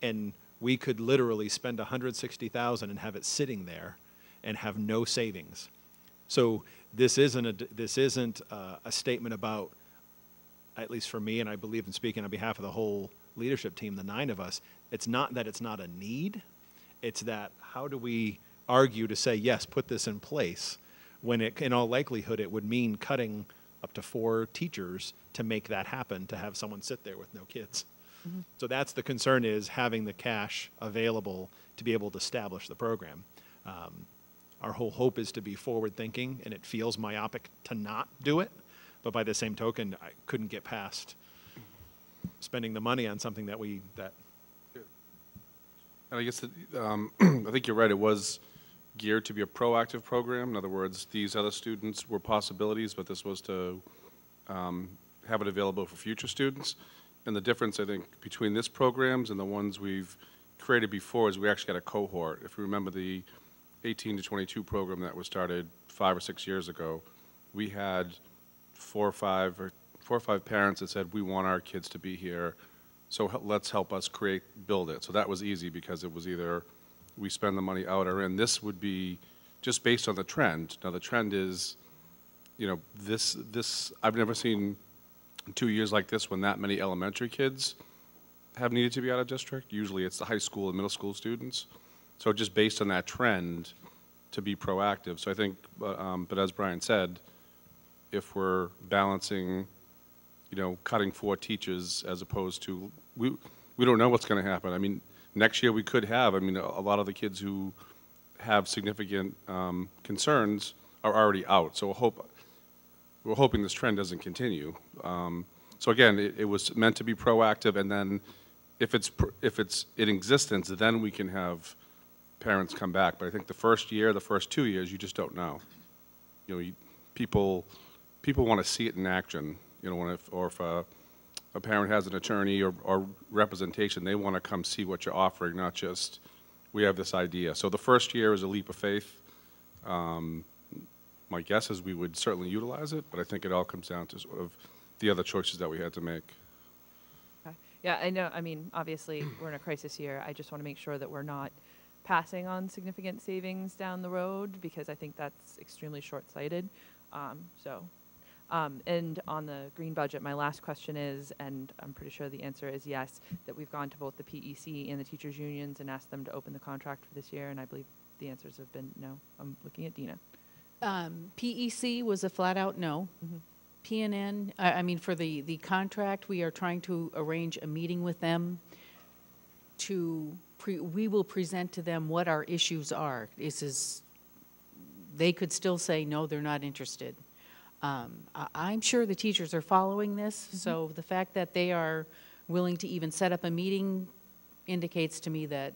And we could literally spend 160,000 and have it sitting there and have no savings. So this isn't a statement about, at least for me, and I believe in speaking on behalf of the whole leadership team, the 9 of us, it's not that it's not a need, it's that how do we argue to say, yes, put this in place, when in all likelihood it would mean cutting up to 4 teachers to make that happen, to have someone sit there with no kids. Mm-hmm. So that's the concern, is having the cash available to be able to establish the program. Our whole hope is to be forward-thinking, and it feels myopic to not do it. But by the same token, I couldn't get past spending the money on something that
And I guess I think you're right. It was geared to be a proactive program. In other words, these other students were possibilities, but this was to have it available for future students. And the difference, I think, between this programs and the ones we've created before is we actually got a cohort. If you remember the 18 to 22 program that was started 5 or 6 years ago, we had 4 or 5 parents that said, we want our kids to be here, so let's help us build it. So that was easy because it was either we spend the money out or in. This would be just based on the trend. Now the trend is, this I've never seen 2 years like this when that many elementary kids have needed to be out of district. Usually it's the high school and middle school students. So just based on that trend, to be proactive. So I think, but as Brian said, if we're balancing, cutting 4 teachers as opposed to, we don't know what's going to happen. I mean, next year we could have, a lot of the kids who have significant concerns are already out. So we're hoping this trend doesn't continue. So again, it was meant to be proactive, and then if it's in existence, then we can have parents come back. But I think the first 2 years, you just don't know. People want to see it in action. If a parent has an attorney or representation, they want to come see what you're offering, not just, we have this idea. So the first year is a leap of faith. My guess is we would certainly utilize it, but I think it all comes down to sort of the other choices that we had to make.
Okay. Yeah, I know. Obviously, we're in a crisis year. I just want to make sure that we're not passing on significant savings down the road, because I think that's extremely short-sighted. And on the green budget, my last question is, and I'm pretty sure the answer is yes, that we've gone to both the PEC and the teachers' unions and asked them to open the contract for this year, and I believe the answers have been no. I'm looking at Dina.
PEC was a flat-out no.
Mm-hmm.
PNN, for the contract, we are trying to arrange a meeting with them we will present to them what our issues are. They could still say, no, they're not interested. I'm sure the teachers are following this, so the fact that they are willing to even set up a meeting indicates to me that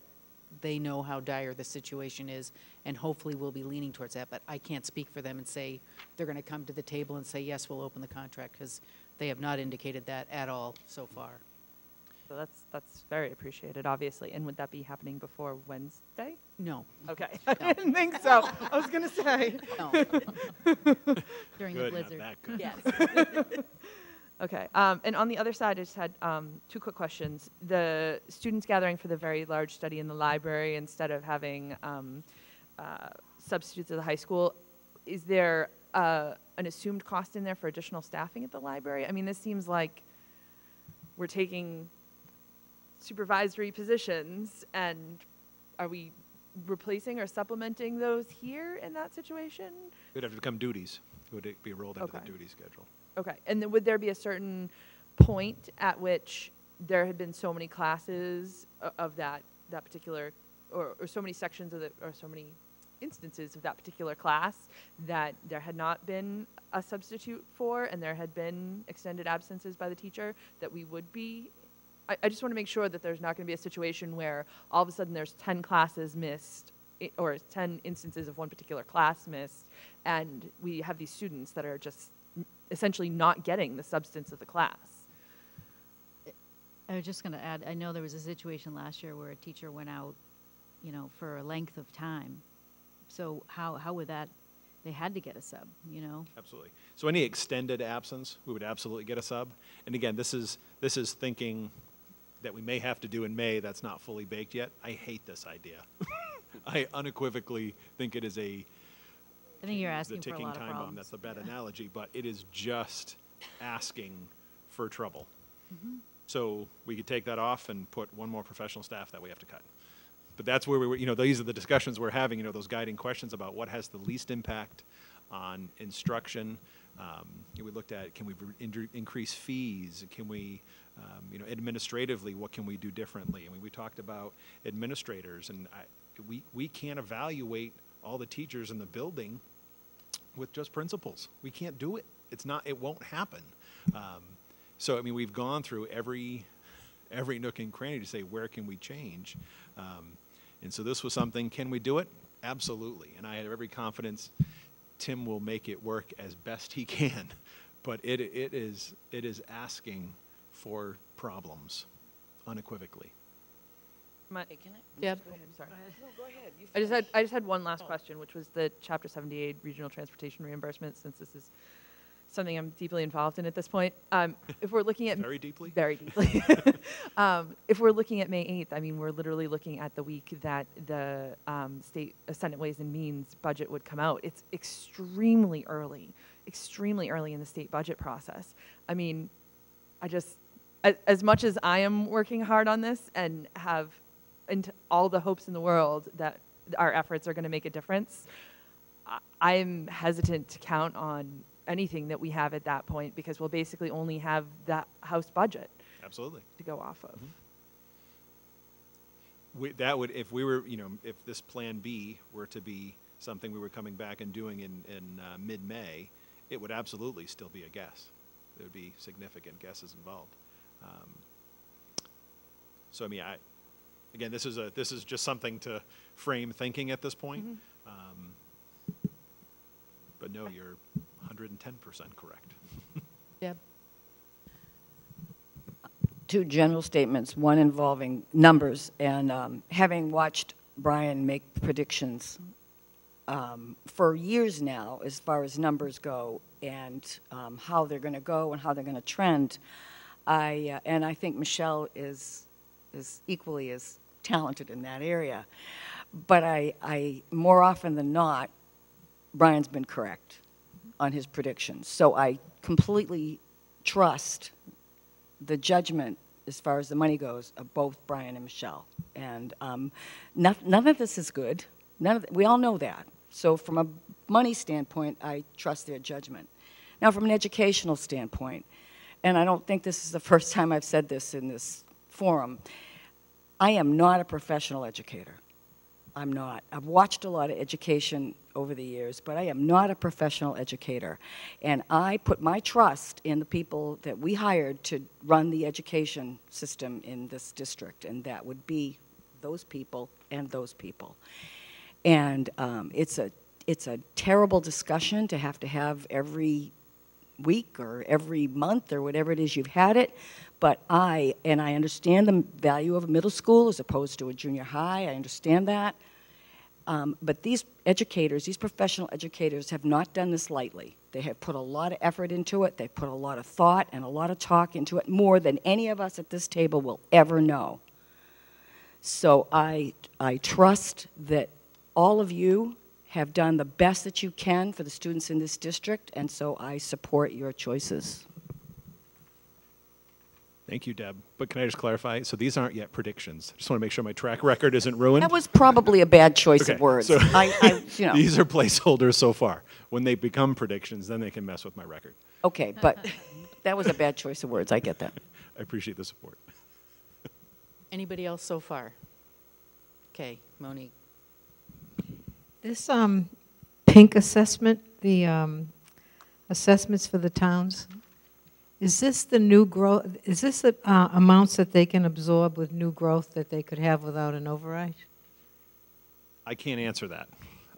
they know how dire the situation is, and hopefully we'll be leaning towards that. But I can't speak for them and say they're going to come to the table and say, yes, we'll open the contract, because they have not indicated that at all so far.
So that's very appreciated, obviously. And would that be happening before Wednesday?
No.
Okay. I didn't think so. I was going to say.
No.
During
Good,
the
not
blizzard.
that good.
Yes.
Okay. And on the other side, I just had 2 quick questions. The students gathering for the very large study in the library, instead of having substitutes at the high school, is there an assumed cost in there for additional staffing at the library? This seems like we're taking supervisory positions, and are we replacing or supplementing those here in that situation?
It would have to become duties. It would be rolled into the
Okay.
duty schedule.
Okay, and then would there be a certain point at which there had been so many classes of that particular, or so many sections of it, or so many instances of that particular class that there had not been a substitute for and there had been extended absences by the teacher, that we would be, I just want to make sure that there's not going to be a situation where all of a sudden there's 10 classes missed or 10 instances of one particular class missed, and we have these students that are just essentially not getting the substance of the class.
I was just going to add, I know there was a situation last year where a teacher went out, you know, for a length of time. So how would that, they had to get a sub, you know?
Absolutely. So any extended absence, we would absolutely get a sub. And again, this is thinking that we may have to do in May that's not fully baked yet. I hate this idea. I unequivocally think it is
I think you're asking
the
for a
ticking
lot of
time
problems.
bomb. That's a bad analogy, but it is just asking for trouble. So we could take that off and put one more professional staff that we have to cut. But that's where we were, you know, these are the discussions we're having, you know, those guiding questions about what has the least impact on instruction. We looked at, can we increase fees? Can we, you know, administratively, what can we do differently? I mean, we talked about administrators, and we can't evaluate all the teachers in the building with just principals. We can't do it. It won't happen. So, I mean, we've gone through every nook and cranny to say, where can we change? And so this was something, can we do it? Absolutely. And I have every confidence Tim will make it work as best he can. But it is asking for problems, unequivocally.
Deb? Sorry.
No, go ahead.
I just had one last question, which was the Chapter 78 regional transportation reimbursement, since this is something I'm deeply involved in at this point. If we're looking at
Very deeply?
Very deeply. If we're looking at May 8th, I mean, we're literally looking at the week that the state Senate Ways and Means budget would come out. It's extremely early in the state budget process. I mean, as much as I am working hard on this and have all the hopes in the world that our efforts are going to make a difference, I'm hesitant to count on anything that we have at that point, because we'll basically only have that House budget
Absolutely.
to go off of.
That would, if we were, you know, if this Plan B were to be something we were coming back and doing in mid-May, it would absolutely still be a guess. There would be significant guesses involved. So I mean, again, this is just something to frame thinking at this point. But no, you're 110% correct.
Deb?
Two general statements, one involving numbers, and having watched Brian make predictions for years now as far as numbers go, and how they're going to go and how they're going to trend, and I think Michelle is equally as talented in that area. But I more often than not, Brian's been correct on his predictions. So I completely trust the judgment as far as the money goes of both Brian and Michelle. And none of this is good. We all know that. So from a money standpoint, I trust their judgment. Now from an educational standpoint, and I don't think this is the first time I've said this in this forum, I am not a professional educator. I'm not. I've watched a lot of education over the years, but I am not a professional educator. And I put my trust in the people that we hired to run the education system in this district, and that would be those people and those people. And it's a terrible discussion to have every week or every month or whatever it is you've had it. But I understand the value of a middle school as opposed to a junior high. I understand that. But these educators, these professional educators, have not done this lightly. They have put a lot of effort into it. They've put a lot of thought and a lot of talk into it, more than any of us at this table will ever know. So I trust that all of you have done the best that you can for the students in this district, and so I support your choices.
Thank you, Deb. But can I just clarify? So these aren't yet predictions. I just want to make sure my track record isn't ruined.
That was probably a bad choice
Okay,
of words.
so
You know.
these are placeholders so far. When they become predictions, then they can mess with my record.
Okay, but that was a bad choice of words. I get that.
I appreciate the support.
Anybody else so far? Okay, Monique.
This pink assessment, the assessments for the towns, is this the new growth, is this the amounts that they can absorb with new growth that they could have without an override?
I can't answer that.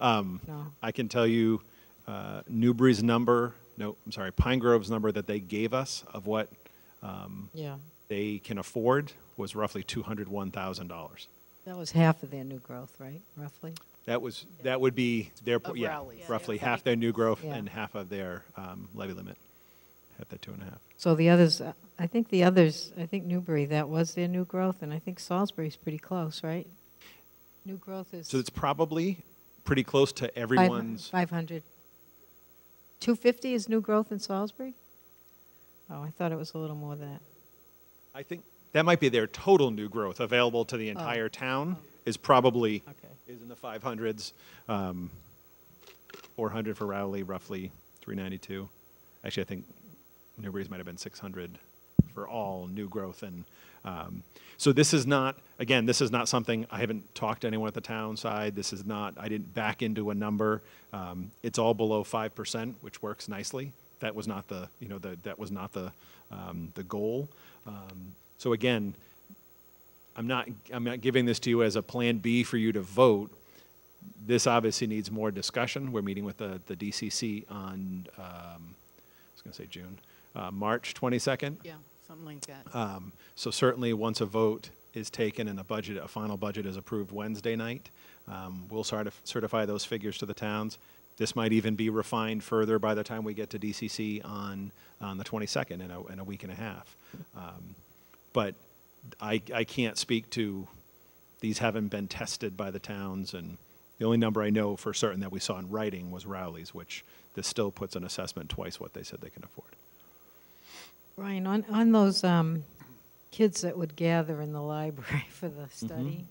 No.
I can tell you Newbury's number, no, I'm sorry, Pine Grove's number that they gave us of what
Yeah,
they can afford was roughly $201,000.
that was half of their new growth, right, roughly?
That would be their,
Of
yeah,
Rowley's,
roughly
yeah.
half their new growth
Yeah.
and half of their levy limit, at the 2.5.
So the others, I think the others, I think Newbury, that was their new growth, and I think Salisbury's pretty close, right? New growth is
So it's probably pretty close to everyone's.
500. 250 is new growth in Salisbury? Oh, I thought it was a little more than that.
I think that might be their total new growth available to the entire town is probably
Okay.
is in the 500s. 400 for Rowley, roughly 392. Actually, I think Newbury's might have been 600 for all new growth. And so this is not, again, this is not something, I haven't talked to anyone at the town side. This is not, I didn't back into a number. It's all below 5%, which works nicely. That was not the, that was not the goal. So again, I'm not giving this to you as a plan B for you to vote. This obviously needs more discussion. We're meeting with the DCC on, I was going to say June, March 22nd.
Yeah, something like that.
So certainly, once a vote is taken and a final budget is approved Wednesday night, we'll certify those figures to the towns. This might even be refined further by the time we get to DCC on the 22nd in a week and a half. But I can't speak to, these haven't been tested by the towns, and the only number I know for certain that we saw in writing was Rowley's, which this still puts an assessment twice what they said they can afford.
Brian, on those kids that would gather in the library for the study,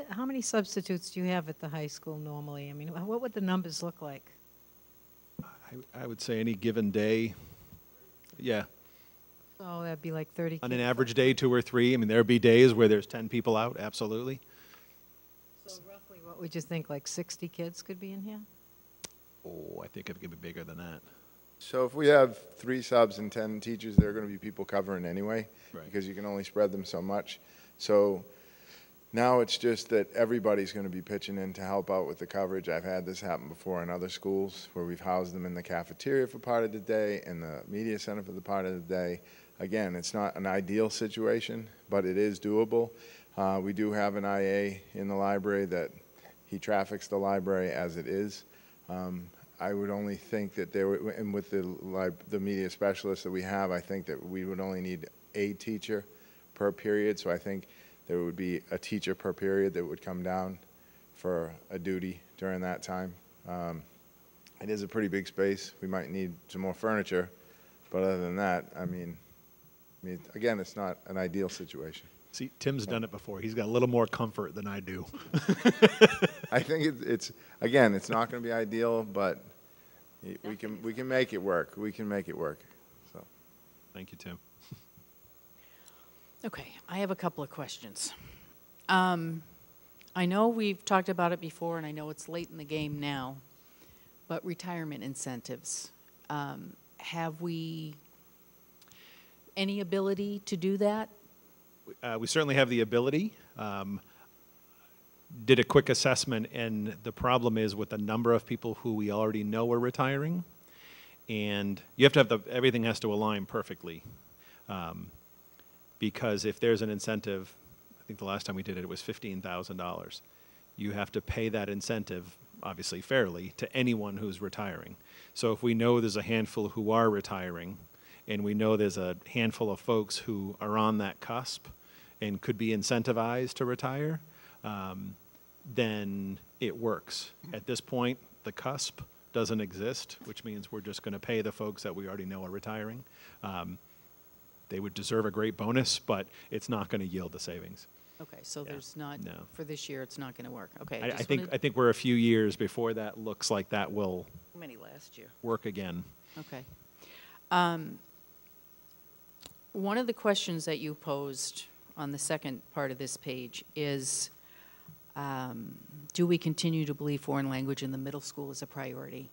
how many substitutes do you have at the high school normally? I mean, what would the numbers look like?
I would say any given day, yeah.
So that'd be like 30 kids.
On an average day, 2 or 3. I mean, there'd be days where there's 10 people out, absolutely.
So roughly, what would you think, like 60 kids could be in here?
Oh, I think it could be bigger than that.
So if we have 3 subs and 10 teachers, there are going to be people covering anyway,
Right.
because you can only spread them so much. So now it's just that everybody's going to be pitching in to help out with the coverage. I've had this happen before in other schools where we've housed them in the cafeteria for part of the day and the media center for the part of the day. Again, it's not an ideal situation, but it is doable. We do have an IA in the library that he traffics the library as it is. I would only think that and with the media specialist that we have, I think that we would only need a teacher per period. So I think there would be a teacher per period that would come down for a duty during that time. It is a pretty big space. We might need some more furniture, but other than that, I mean, again, it's not an ideal situation.
See, Tim's done it before. He's got a little more comfort than I do.
I think it's again, it's not going to be ideal, but we can make it work. We can make it work. So,
Thank you, Tim.
Okay, I have a couple of questions. I know we've talked about it before, and I know it's late in the game now, but retirement incentives, have we any ability to do that?
We certainly have the ability. Did a quick assessment, and the problem is with the number of people who we already know are retiring, and you have to have everything has to align perfectly. Because if there's an incentive, I think the last time we did it, it was $15,000. You have to pay that incentive, obviously fairly, to anyone who's retiring. So if we know there's a handful who are retiring, and we know there's a handful of folks who are on that cusp and could be incentivized to retire, then it works. At this point, the cusp doesn't exist, which means we're just going to pay the folks that we already know are retiring. They would deserve a great bonus, but it's not going to yield the savings.
Okay, so there's not,
No.
for this year, it's not going to work. Okay.
I
just
think
wanted-
I think we're a few years before that looks like that will
How many last year?
work again.
Okay. One of the questions that you posed on the second part of this page is, Do we continue to believe foreign language in the middle school is a priority?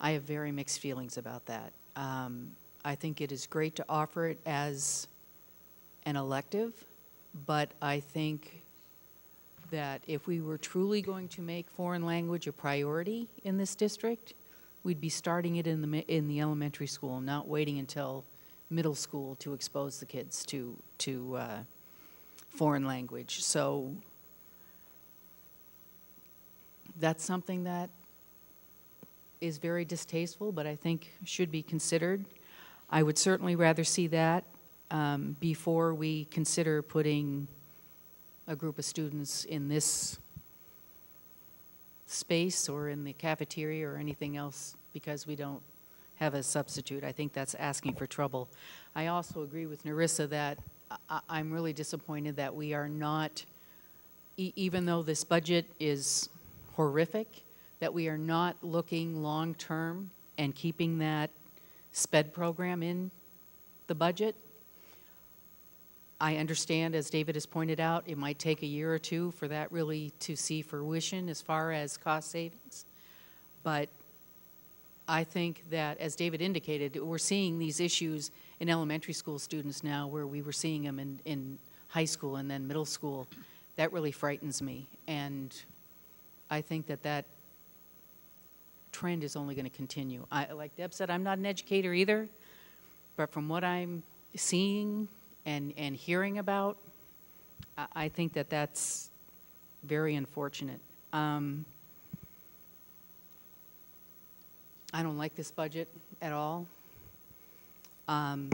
I have very mixed feelings about that. I think it is great to offer it as an elective, but I think that if we were truly going to make foreign language a priority in this district, we'd be starting it in the elementary school, not waiting until middle school to expose the kids to foreign language. So that's something that is very distasteful, but I think should be considered. I would certainly rather see that before we consider putting a group of students in this space or in the cafeteria or anything else because we don't have a substitute. I think that's asking for trouble. I also agree with Narissa that I'm really disappointed that we are not, even though this budget is horrific, that we are not looking long-term and keeping that SPED program in the budget. I understand, as David has pointed out, it might take a year or two for that really to see fruition as far as cost savings. But I think that, as David indicated, we're seeing these issues in elementary school students now where we were seeing them in high school and then middle school. That really frightens me. And I think that that trend is only going to continue. Like Deb said, I'm not an educator either, but from what I'm seeing and hearing about, I think that that's very unfortunate. I don't like this budget at all.
Can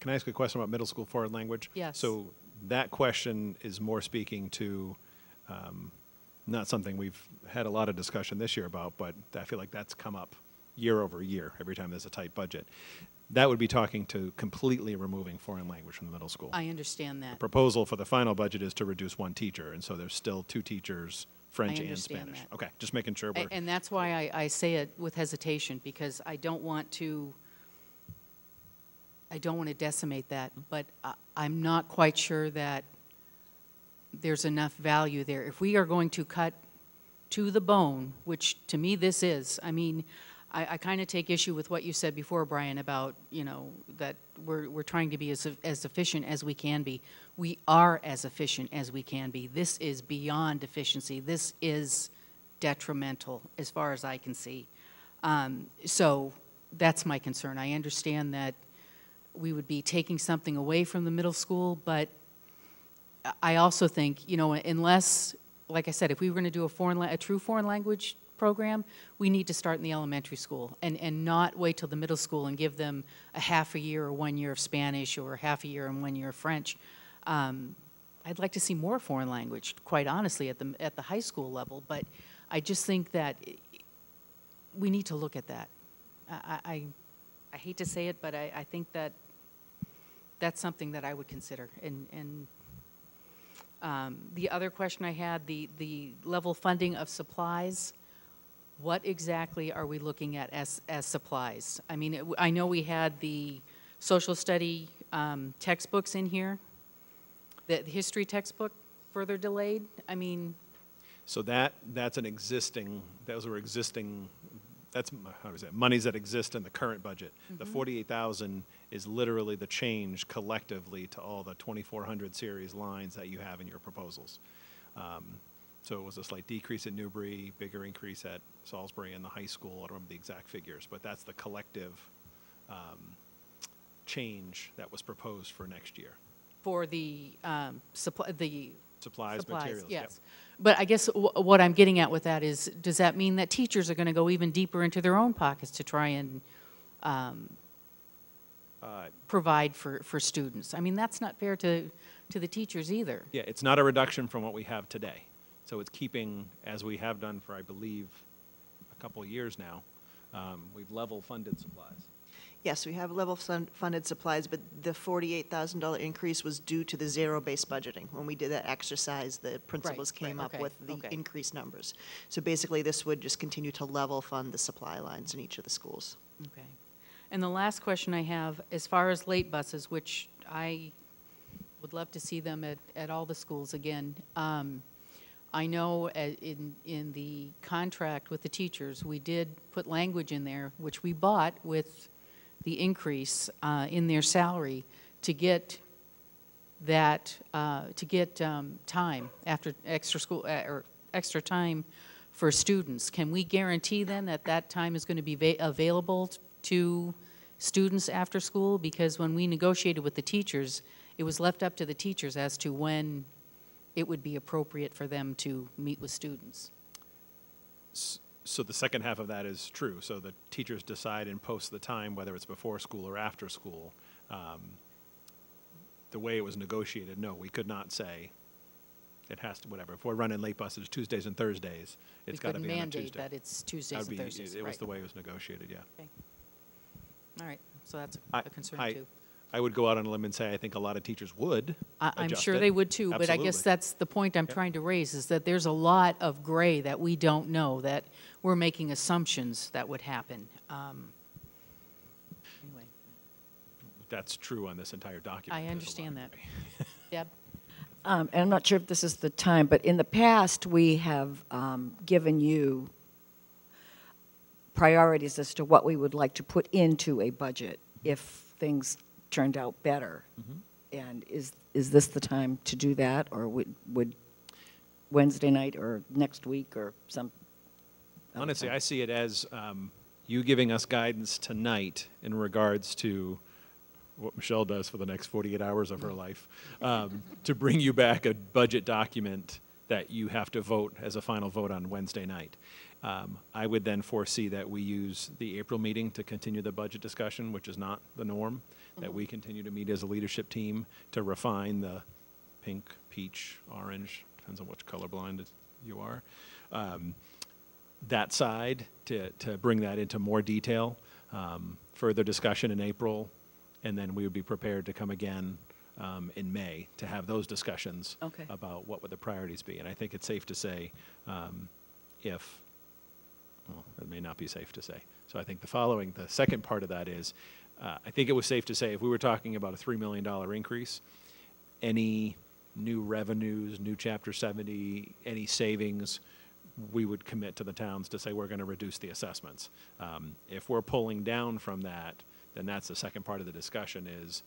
I ask a question about middle school foreign language?
Yes.
So that question is more speaking to not something we've had a lot of discussion this year about, but I feel like that's come up year over year every time there's a tight budget. That would be talking to completely removing foreign language from the middle school.
I understand that.
The proposal for the final budget is to reduce one teacher, and so there's still 2 teachers, French
I
and
understand
Spanish.
that.
Okay, just making sure we're...
And that's why I say it with hesitation, because I don't want to decimate that, but I'm not quite sure that there's enough value there. If we are going to cut to the bone, which to me this is, I mean, I kind of take issue with what you said before, Brian, about, you know, that we're trying to be as efficient as we can be. We are as efficient as we can be. This is beyond efficiency. This is detrimental as far as I can see. So that's my concern. I understand that we would be taking something away from the middle school, but I also think, you know, unless, like I said, if we were going to do a true foreign language program, we need to start in the elementary school and not wait till the middle school and give them a half a year or 1 year of Spanish or half a year and 1 year of French. I'd like to see more foreign language, quite honestly, at the high school level, but I just think that we need to look at that. I hate to say it, but I think that that's something that I would consider. And the other question I had, the level funding of supplies, what exactly are we looking at as supplies? I mean, I know we had the social study textbooks in here, the history textbook further delayed. I mean...
So that's an existing, those were existing, that's, how is that, monies that exist in the current budget.
Mm-hmm.
The 48,000 is literally the change collectively to all the 2400 series lines that you have in your proposals. So it was a slight decrease at Newbury, bigger increase at Salisbury and the high school. I don't remember the exact figures, but that's the collective change that was proposed for next year.
For the
Supplies, materials.
yes.
Yep.
But I guess what I'm getting at with that is, does that mean that teachers are going to go even deeper into their own pockets to try and provide for students? I mean, that's not fair to the teachers either.
Yeah, it's not a reduction from what we have today. So it's keeping, as we have done for, I believe, a couple of years now, we've level funded supplies.
Yes, we have level funded supplies, but the $48,000 increase was due to the zero-based budgeting. When we did that exercise, the principals came up with the increased numbers. So basically, this would just continue to level fund the supply lines in each of the schools.
Okay. And the last question I have, as far as late buses, which I Would love to see them at all the schools again. I know in the contract with the teachers, we did put language in there, which we bought with the increase in their salary to get that, time after extra school, or extra time for students. Can we guarantee then that that time is going to be available to students after school? Because when we negotiated with the teachers, it was left up to the teachers as to when it would be appropriate for them to meet with students.
So the second half of that is true. So the teachers decide and post the time, whether it's before school or after school. The way it was negotiated, no, we could not say it has to, whatever. If we're running late buses Tuesdays and Thursdays, it's got to be on a Tuesday.
We couldn't mandate that it's Tuesdays and Thursdays.
It was
right.
the way it was negotiated, yeah.
Okay. All right, so that's a concern too.
I would go out on a limb and say I think a lot of teachers would
I'm
adjust
sure
it.
they would too, but I guess
Absolutely.
that's the point I'm trying to raise, is that there's a lot of gray that we don't know, that we're making assumptions that would happen. Anyway,
That's true on this entire document.
I
There's a
understand
lot
that.
of
Deb?
And I'm not sure if this is the time, but in the past, we have given you priorities as to what we would like to put into a budget if things turned out better. And is this the time to do that, or would Wednesday night or next week or some? other
Honestly,
time?
I see it as you giving us guidance tonight in regards to what Michelle does for the next 48 hours of her life, to bring you back a budget document that you have to vote as a final vote on Wednesday night. I would then foresee that we use the April meeting to continue the budget discussion, which is not the norm, that we continue to meet as a leadership team to refine the pink, peach, orange, depends on which colorblind you are, that side to bring that into more detail, further discussion in April, and then we would be prepared to come again in May to have those discussions
Okay.
about what would the priorities be. And I think it's safe to say well, it may not be safe to say. So I think the second part of that is, I think it was safe to say if we were talking about a $3 million increase, any new revenues, new Chapter 70, any savings, we would commit to the towns to say we're going to reduce the assessments. If we're pulling down from that, then that's the second part of the discussion is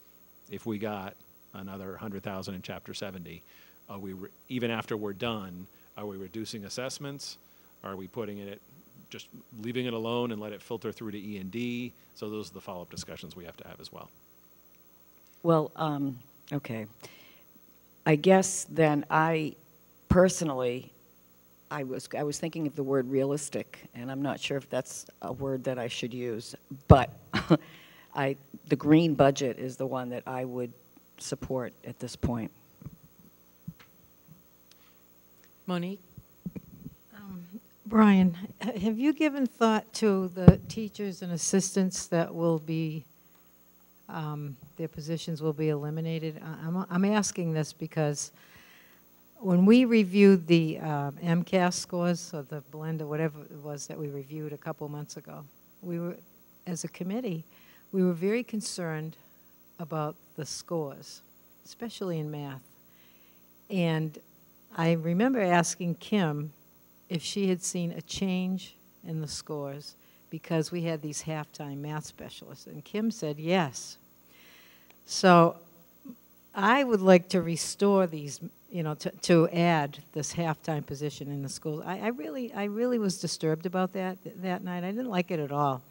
if we got another 100,000 in Chapter 70, are we even after we're done, are we reducing assessments? Are we putting it, just leaving it alone and let it filter through to E&D? So those are the follow-up discussions we have to have as well.
Well, okay. I guess then I personally, I was thinking of the word realistic, and I'm not sure if that's a word that I should use, but the green budget is the one that I would support at this point.
Monique?
Brian, have you given thought to the teachers and assistants that will be, their positions will be eliminated? I'm asking this because when we reviewed the MCAS scores, or the blend or whatever it was that we reviewed a couple months ago, we were, as a committee, we were very concerned about the scores, especially in math. And I remember asking Kim if she had seen a change in the scores because we had these halftime math specialists, and Kim said yes. So I would like to restore these, to add this halftime position in the schools. I really was disturbed about that night. I didn't like it at all.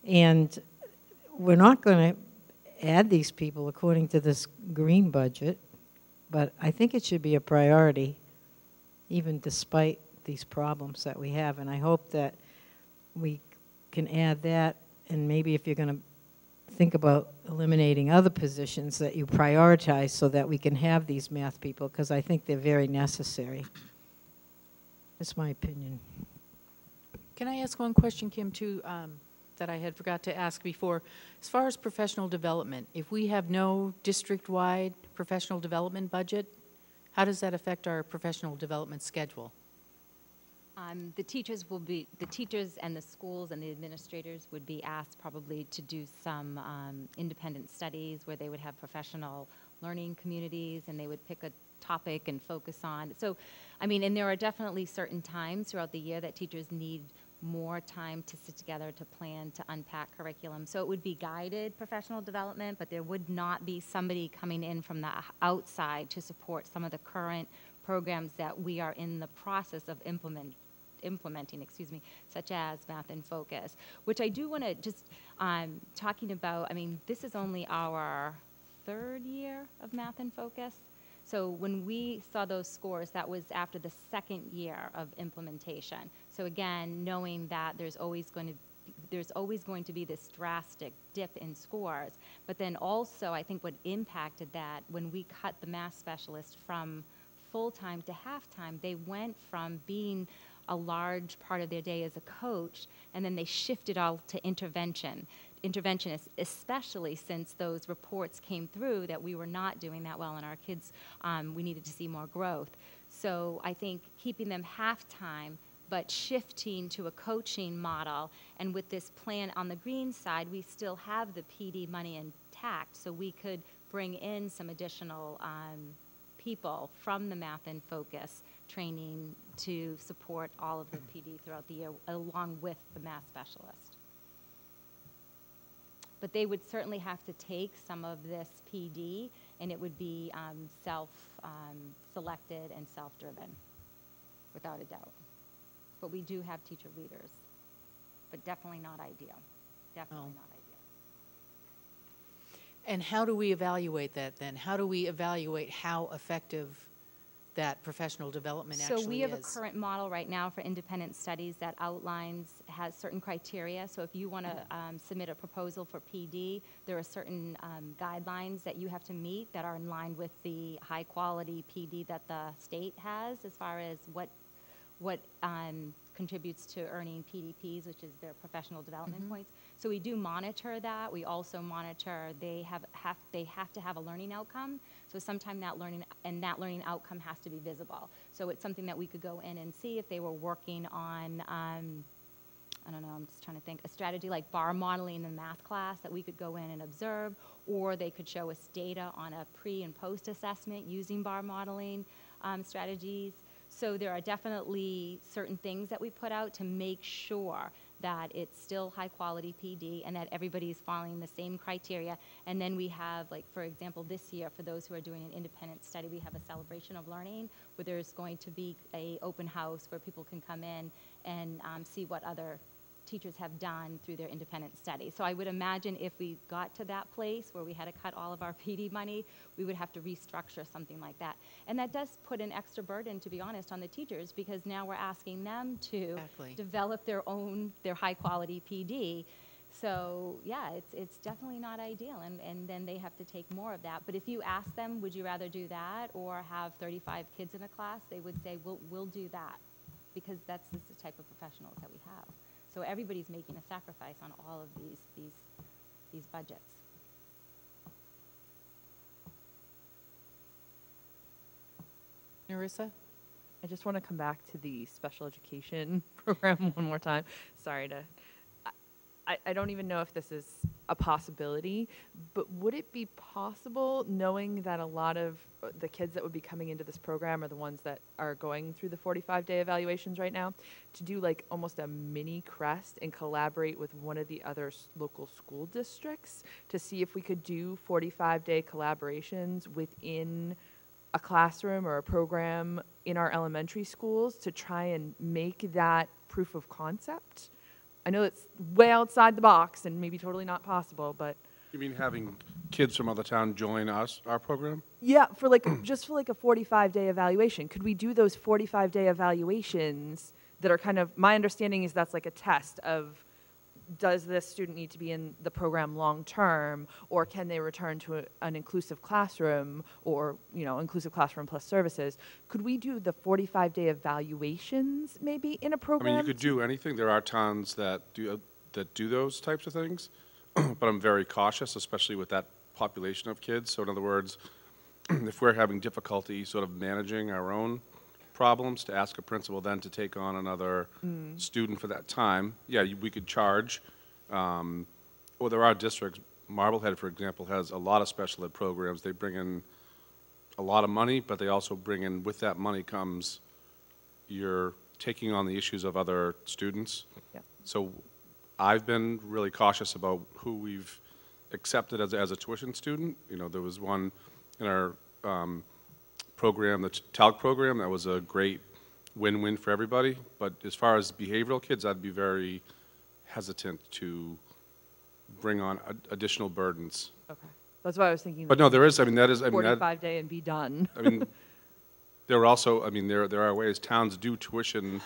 And we're not going to add these people according to this green budget, but I think it should be a priority, even despite these problems that we have. And I hope that we can add that, and maybe if you're going to think about eliminating other positions, that you prioritize so that we can have these math people, because I think they're very necessary. That's my opinion.
Can I ask one question, Kim, too, that I had forgot to ask before? As far as professional development, if we have no district-wide professional development budget, how does that affect our professional development schedule?
The teachers and the schools and the administrators would be asked probably to do some independent studies where they would have professional learning communities, and they would pick a topic and focus on. So, I mean, and there are definitely certain times throughout the year that teachers need more time to sit together to plan, to unpack curriculum. So it would be guided professional development, but there would not be somebody coming in from the outside to support some of the current programs that we are in the process of implementing, such as Math in Focus, which I do want to just, talking about, I mean, this is only our 3rd year of Math in Focus. So when we saw those scores, that was after the 2nd year of implementation. So again, knowing that there's always going to be this drastic dip in scores, but then also I think what impacted that, when we cut the math specialist from full-time to half-time, they went from being a large part of their day as a coach, and then they shifted all to interventionists, especially since those reports came through that we were not doing that well in our kids. We needed to see more growth. So I think keeping them half-time, but shifting to a coaching model, and with this plan on the green side, we still have the PD money intact, so we could bring in some additional people from the Math in Focus training to support all of the PD throughout the year, along with the math specialist. But they would certainly have to take some of this PD, and it would be self-selected and self-driven, without a doubt. But we do have teacher leaders, but definitely not ideal. Definitely not ideal.
And how do we evaluate that then? How do we evaluate how effective that professional development actually is?
So we have a current model right now for independent studies that has certain criteria. So if you want to submit a proposal for PD, there are certain guidelines that you have to meet that are in line with the high quality PD that the state has, as far as what contributes to earning PDPs, which is their professional development points. So we do monitor that. We also monitor they have to have a learning outcome. So sometime that learning outcome has to be visible. So it's something that we could go in and see if they were working on, I don't know, I'm just trying to think, a strategy like bar modeling in the math class that we could go in and observe, or they could show us data on a pre and post assessment using bar modeling strategies. So there are definitely certain things that we put out to make sure that it's still high quality PD and that everybody's following the same criteria. And then we have, like, for example, this year, for those who are doing an independent study, we have a celebration of learning where there's going to be an open house where people can come in and see what other teachers have done through their independent study. So I would imagine if we got to that place where we had to cut all of our PD money, we would have to restructure something like that. And that does put an extra burden, to be honest, on the teachers, because now we're asking them to develop their high quality PD. So yeah, it's definitely not ideal, and then they have to take more of that. But if you ask them, would you rather do that or have 35 kids in a class, they would say, we'll do that, because that's the type of professionals that we have. So everybody's making a sacrifice on all of these budgets.
Narissa?
I just want to come back to the special education program one more time. Sorry to, I don't even know if this is a possibility, but would it be possible, knowing that a lot of the kids that would be coming into this program are the ones that are going through the 45-day evaluations right now, to do like almost a mini CREST and collaborate with one of the other local school districts to see if we could do 45-day collaborations within a classroom or a program in our elementary schools to try and make that proof of concept? I know it's way outside the box and maybe totally not possible, but.
You mean having kids from other town join our program?
Yeah, for like, just for like a 45-day evaluation. Could we do those 45-day evaluations that are kind of, my understanding is that's like a test of, does this student need to be in the program long term, or can they return to an inclusive classroom, or, you know, inclusive classroom plus services? Could we do the 45-day evaluations maybe in a program?
I mean, you could do anything. There are towns that do those types of things, but I'm very cautious, especially with that population of kids. So in other words, if we're having difficulty sort of managing our own problems, to ask a principal then to take on another student for that time, yeah, we could charge. Or there are districts, Marblehead, for example, has a lot of special ed programs. They bring in a lot of money, but they also bring in, with that money comes, you're taking on the issues of other students.
Yeah.
So I've been really cautious about who we've accepted as a tuition student. You know, there was one in our program, the TALC program, that was a great win-win for everybody. But as far as behavioral kids, I'd be very hesitant to bring on additional burdens.
Okay. That's why I was thinking.
But no, there is, I mean, that is, I mean, that,
45-day and be done.
I mean, there are also, I mean, there are ways towns do tuition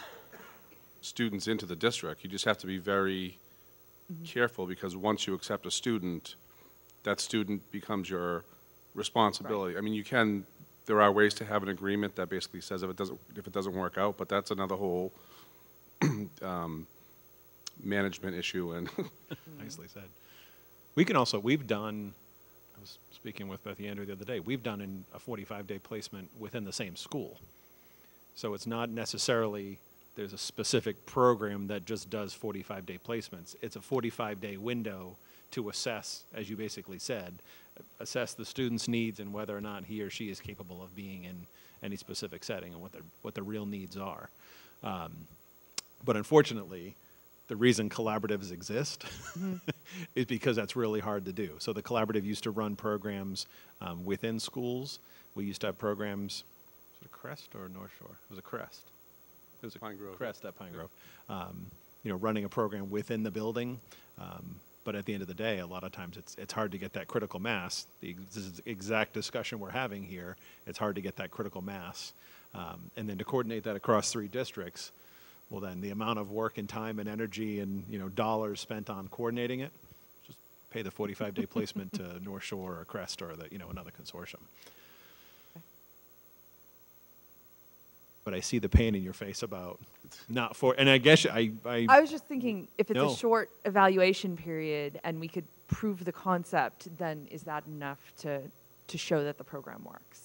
students into the district. You just have to be very careful, because once you accept a student, that student becomes your responsibility. Right. I mean, you can, there are ways to have an agreement that basically says if it doesn't work out, but that's another whole management issue. And
nicely said. We can also, we've done, I was speaking with Beth Andrew the other day, we've done in a 45-day placement within the same school. So it's not necessarily there's a specific program that just does 45-day placements. It's a 45-day window to assess, as you basically said, assess the student's needs and whether or not he or she is capable of being in any specific setting and what the real needs are. But unfortunately, the reason collaboratives exist is because that's really hard to do. So the collaborative used to run programs within schools. We used to have programs, was it a Crest or North Shore? It was a Crest. It was a
Pine Grove.
Crest at Pine Grove. You know, running a program within the building. But at the end of the day, a lot of times it's hard to get that critical mass. This is the exact discussion we're having here. It's hard to get that critical mass. And then to coordinate that across 3 districts, well then the amount of work and time and energy and, you know, dollars spent on coordinating it, just pay the 45-day placement to North Shore or Crest or the, you know, another consortium. But I see the pain in your face about not for, and I guess I
was just thinking, if it's
No.
a short evaluation period and we could prove the concept, then is that enough to show that the program works?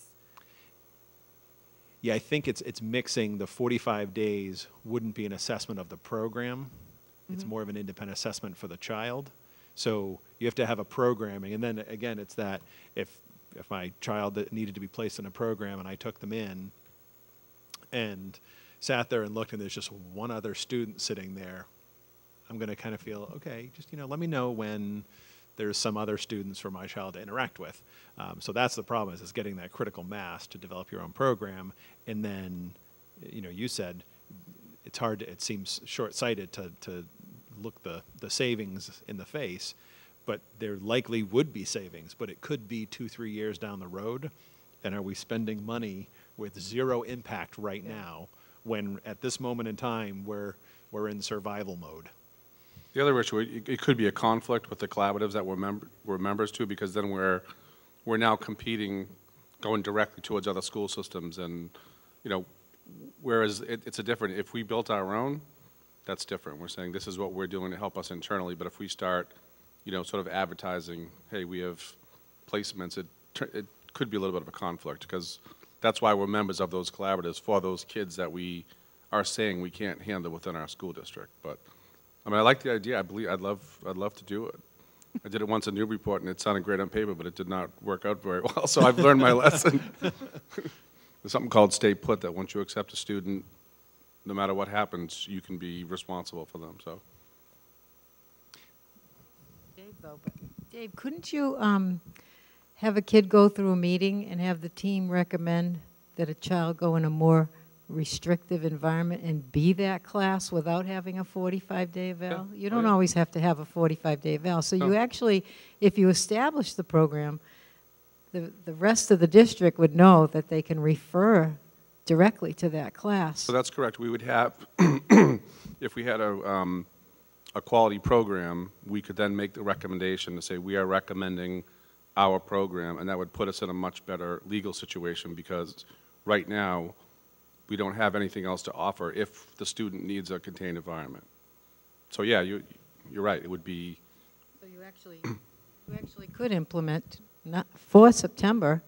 Yeah, I think it's mixing. The 45 days wouldn't be an assessment of the program. It's more of an independent assessment for the child. So you have to have a programming. And then again, it's that if my child that needed to be placed in a program and I took them in and sat there and looked and there's just one other student sitting there, I'm going to kind of feel, okay, just, you know, let me know when there's some other students for my child to interact with. So that's the problem, is getting that critical mass to develop your own program. And then, you know, you said it's hard to, it seems short-sighted to look the savings in the face, but there likely would be savings, but it could be 2-3 years down the road. And are we spending money with zero impact right now when at this moment in time we're in survival mode?
the other issue, it could be a conflict with the collaboratives that we're members to, because then we're now competing, going directly towards other school systems, and, you know, whereas it's a different, if we built our own, that's different. We're saying this is what we're doing to help us internally, but if we start, you know, sort of advertising, hey, we have placements, it could be a little bit of a conflict, because that's why we're members of those collaboratives, for those kids that we are saying we can't handle within our school district. But I mean, I like the idea. I believe I'd love to do it. I did it once in Newburyport, and it sounded great on paper, but it did not work out very well. So I've learned my lesson. There's something called stay put, that once you accept a student, no matter what happens, you can be responsible for them. So.
Dave, couldn't you have a kid go through a meeting and have the team recommend that a child go in a more restrictive environment and be that class without having a 45-day eval?
Yeah.
You don't always have to have a 45-day eval. So you actually, if you establish the program, the rest of the district would know that they can refer directly to that class.
So that's correct. We would have, if we had a quality program, we could then make the recommendation to say we are recommending our program, and that would put us in a much better legal situation, because right now we don't have anything else to offer if the student needs a contained environment. So yeah, you're right. It would be.
So you actually could implement, not for September,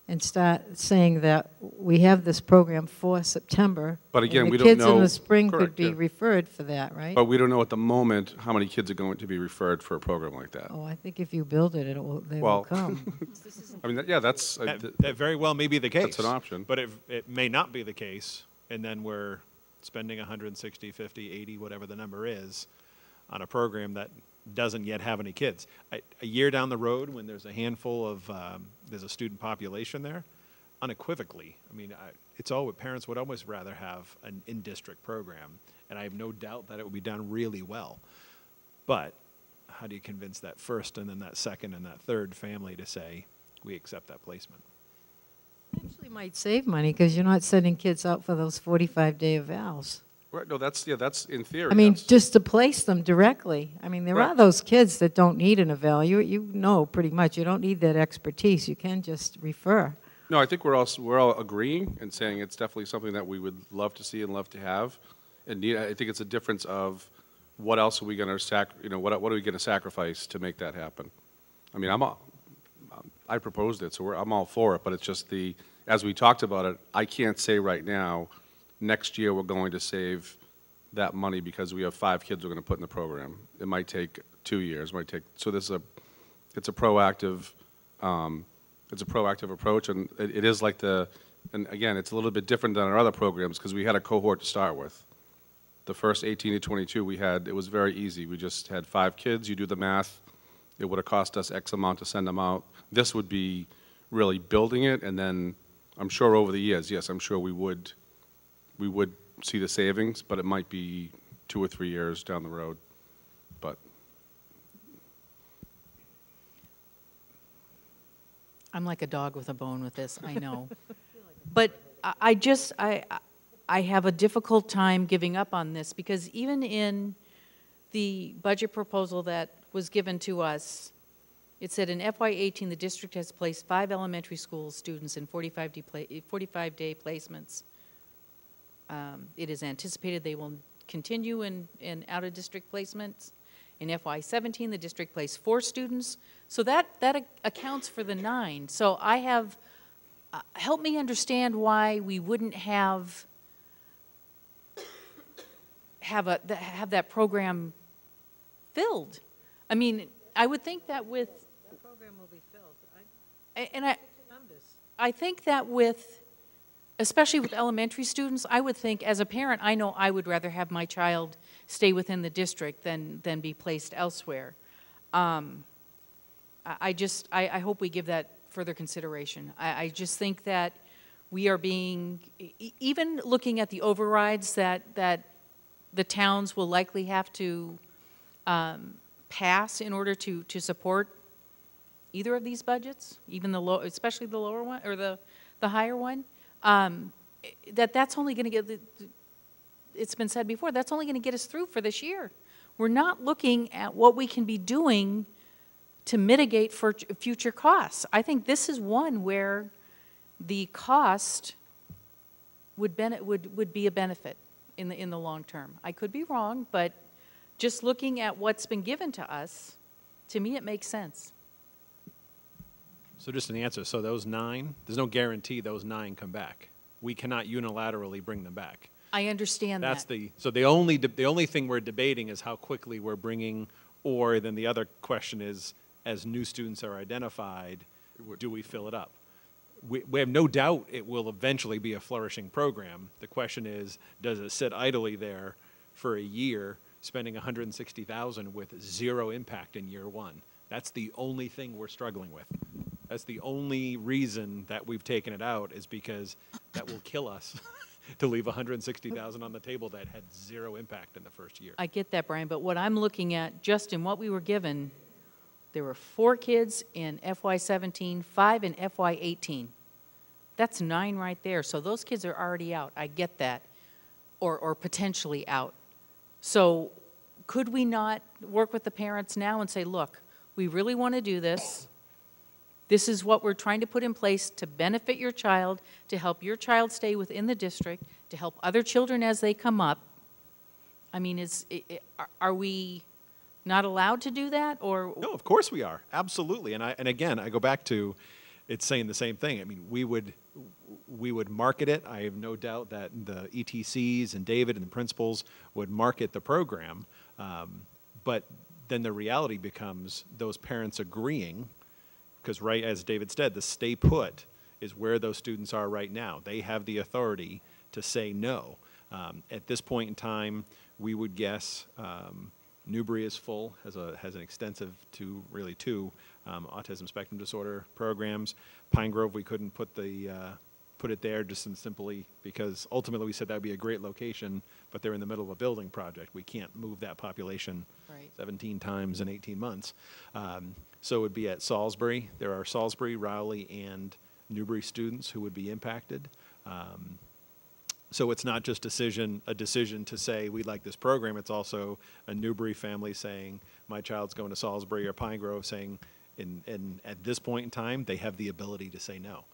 and start saying that we have this program for September.
But again,
and
we
the
don't
kids in
know-
the spring could
correct,
be
yeah.
referred for that, right?
But we don't know at the moment how many kids are going to be referred for a program like that.
Oh, I think if you build it, they will
Well,
come.
I mean, yeah, that's,
That very well may be the case.
That's an option.
But it may not be the case, and then we're spending 160, 50, 80, whatever the number is, on a program that doesn't yet have any kids. A year down the road, when there's a handful of, there's a student population there, unequivocally, I mean, it's all parents would always rather have an in-district program, and I have no doubt that it would be done really well. But how do you convince that first and then that second and that third family to say, we accept that placement?
Actually might save money because you're not sending kids out for those 45-day evals.
right, no, that's, yeah, that's in theory.
I mean,
that's-
just to place them directly. I mean, there are
Right.
those kids that don't need an eval. You know pretty much. You don't need that expertise. You can just refer.
No, I think we're all agreeing and saying it's definitely something that we would love to see and love to have. And I think it's a difference of what else are we going to what are we going to sacrifice to make that happen? I mean, I proposed it, so I'm all for it, but it's just as we talked about it, I can't say right now, next year we're going to save that money because we have 5 kids we're going to put in the program. It might take 2 years, so it's a proactive, approach, and it is like and again, it's a little bit different than our other programs because we had a cohort to start with. The first 18 to 22 it was very easy. We just had 5 kids, you do the math, it would have cost us X amount to send them out. This would be really building it, and then I'm sure over the years, yes, I'm sure we would see the savings, but it might be 2 or 3 years down the road. But
I'm like a dog with a bone with this, I know. But I have a difficult time giving up on this because even in the budget proposal that was given to us, it said in FY18, the district has placed 5 elementary school students in 45-day placements. It is anticipated they will continue in out-of-district placements. In FY17, the district placed 4 students. So that accounts for the 9. So I have, help me understand why we wouldn't have that program filled. I mean, I would think that with,
That program will be filled.
I think that with, especially with elementary students, I would think, as a parent, I know I would rather have my child stay within the district than be placed elsewhere. I hope we give that further consideration. I just think that we are being, even looking at the overrides that the towns will likely have to pass in order to support either of these budgets, even especially the lower one or the higher one, that's only going to get, it's been said before, that's only going to get us through for this year. We're not looking at what we can be doing to mitigate for future costs. I think this is one where the cost would be a benefit in the long term. I could be wrong, but just looking at what's been given to us, to me it makes sense.
So just an answer. So those 9, there's no guarantee those 9 come back. We cannot unilaterally bring them back.
I understand that.
So the only thing we're debating is how quickly we're bringing, or then the other question is, as new students are identified, do we fill it up? We have no doubt it will eventually be a flourishing program. The question is, does it sit idly there for a year, spending $160,000 with 0 impact in year 1? That's the only thing we're struggling with. That's the only reason that we've taken it out, is because that will kill us to leave $160,000 on the table that had 0 impact in the first year.
I get that, Brian, but what I'm looking at, just in what we were given, there were 4 kids in FY17, 5 in FY18. That's 9 right there. So those kids are already out. I get that, or potentially out. So could we not work with the parents now and say, look, we really want to do this. This is what we're trying to put in place to benefit your child, to help your child stay within the district, to help other children as they come up. I mean, are we not allowed to do that, or?
No, of course we are. Absolutely. And again, I go back to, it's saying the same thing. I mean, we would market it. I have no doubt that the ETCs and David and the principals would market the program. But then the reality becomes those parents agreeing, because right as David said, the stay put is where those students are right now. They have the authority to say no. At this point in time, we would guess Newbury is full, has an extensive two autism spectrum disorder programs. Pine Grove, we couldn't put it there just simply because ultimately we said that would be a great location, but they're in the middle of a building project. We can't move that population
Right.
17 times in 18 months. So it would be at Salisbury. There are Salisbury, Rowley, and Newbury students who would be impacted. So it's not just a decision to say we like this program. It's also a Newbury family saying my child's going to Salisbury or Pine Grove, saying, and at this point in time, they have the ability to say no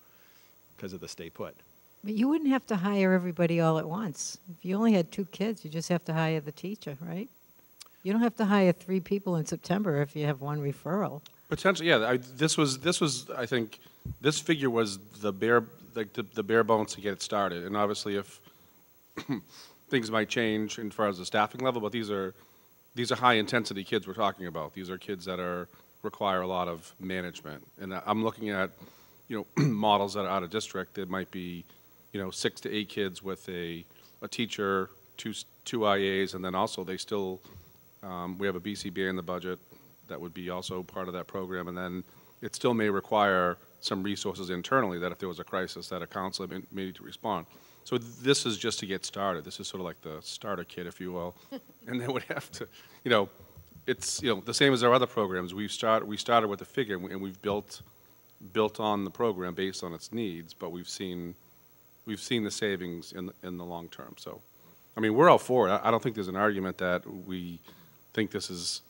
because of the stay put.
But you wouldn't have to hire everybody all at once. If you only had 2 kids, you just have to hire the teacher, right? You don't have to hire 3 people in September if you have 1 referral.
Potentially, yeah. This was. I think this figure was the bare bones to get it started. And obviously, if things might change as far as the staffing level, but these are high intensity kids we're talking about. These are kids that require a lot of management. And I'm looking at, models that are out of district. That might be, 6 to 8 kids with a teacher, two IAs, and then also we have a BCBA in the budget that would be also part of that program, and then it still may require some resources internally that if there was a crisis that a counselor may need to respond. So this is just to get started. This is sort of like the starter kit, if you will, and then would have to, it's the same as our other programs. We started with a figure, and we've built on the program based on its needs, but we've seen the savings in the long term. So, I mean, we're all for it. I don't think there's an argument that we think this is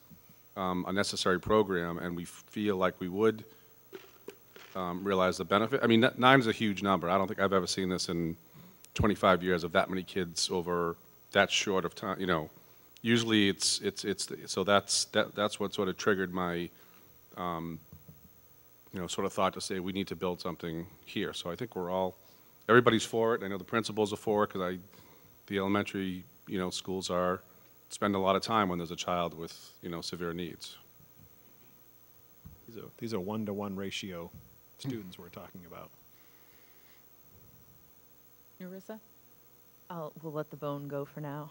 a necessary program, and we feel like we would realize the benefit. I mean, 9 is a huge number. I don't think I've ever seen this in 25 years of that many kids over that short of time. Usually so that's what sort of triggered my sort of thought to say we need to build something here. So I think everybody's for it. I know the principals are for it because the elementary schools spend a lot of time when there's a child with severe needs.
These are 1-to-1 ratio students we're talking about.
Narissa?
We'll let the bone go for now.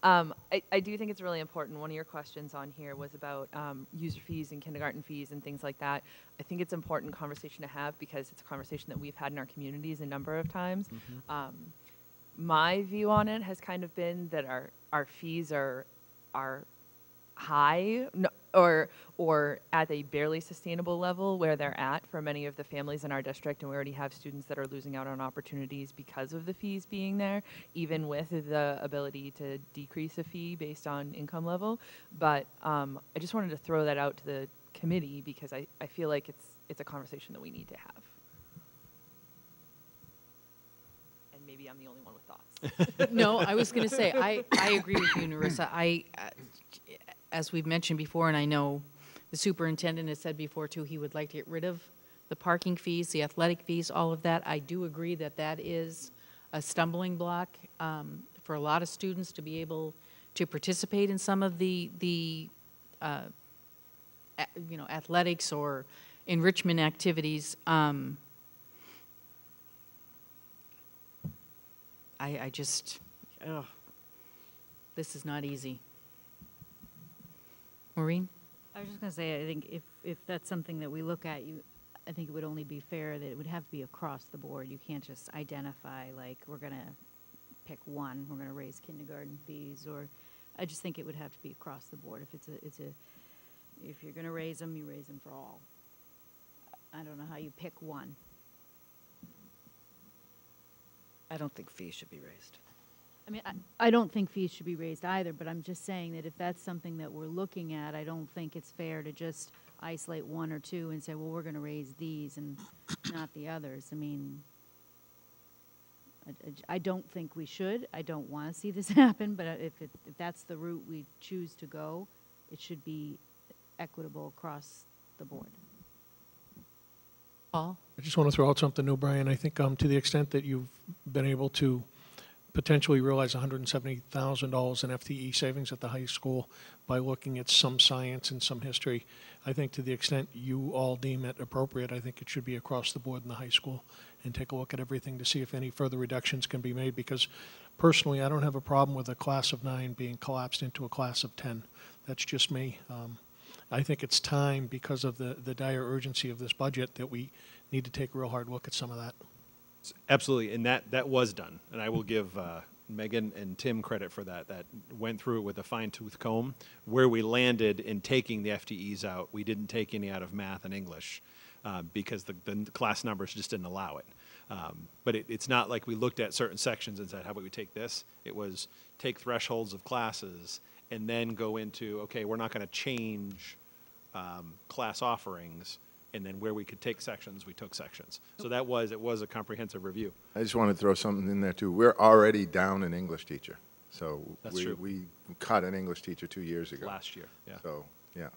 I do think it's really important. One of your questions on here was about user fees and kindergarten fees and things like that. I think it's an important conversation to have because it's a conversation that we've had in our communities a number of times. Mm-hmm. My view on it has kind of been that our fees are high or at a barely sustainable level where they're at for many of the families in our district, and we already have students that are losing out on opportunities because of the fees being there, even with the ability to decrease a fee based on income level. But I just wanted to throw that out to the committee because I feel like it's a conversation that we need to have. And maybe I'm the only one with thoughts.
No, I was going to say, I agree with you, Narissa. As we've mentioned before, and I know the superintendent has said before too, he would like to get rid of the parking fees, the athletic fees, all of that. I do agree that that is a stumbling block for a lot of students to be able to participate in some of the athletics or enrichment activities. I just, this is not easy. Maureen?
I was just going to say, I think if that's something that we look at, I think it would only be fair that it would have to be across the board. You can't just identify, like, we're going to pick one, we're going to raise kindergarten fees, or I just think it would have to be across the board. If you're going to raise them, you raise them for all. I don't know how you pick one.
I don't think fees should be raised.
I mean, I don't think fees should be raised either, but I'm just saying that if that's something that we're looking at, I don't think it's fair to just isolate 1 or 2 and say, well, we're going to raise these and not the others. I mean, I don't think we should. I don't want to see this happen, but if that's the route we choose to go, it should be equitable across the board.
Paul?
I just want to throw out something new, Brian. I think to the extent that you've been able to potentially realize $170,000 in FTE savings at the high school by looking at some science and some history, I think to the extent you all deem it appropriate, I think it should be across the board in the high school and take a look at everything to see if any further reductions can be made, because personally, I don't have a problem with a class of 9 being collapsed into a class of 10. That's just me. I think it's time, because of the dire urgency of this budget, that we need to take a real hard look at some of that.
Absolutely, and that was done, and I will give Megan and Tim credit for that. That went through it with a fine-tooth comb. Where we landed in taking the FTEs out, we didn't take any out of math and English because the class numbers just didn't allow it. But it's not like we looked at certain sections and said, how about we take this? It was take thresholds of classes and then go into, okay, we're not going to change class offerings. And then where we could take sections, we took sections. So it was a comprehensive review.
I just want to throw something in there too. We're already down an English teacher. So
That's true.
we cut an English teacher 2 years ago.
Last year, yeah.
So, yeah.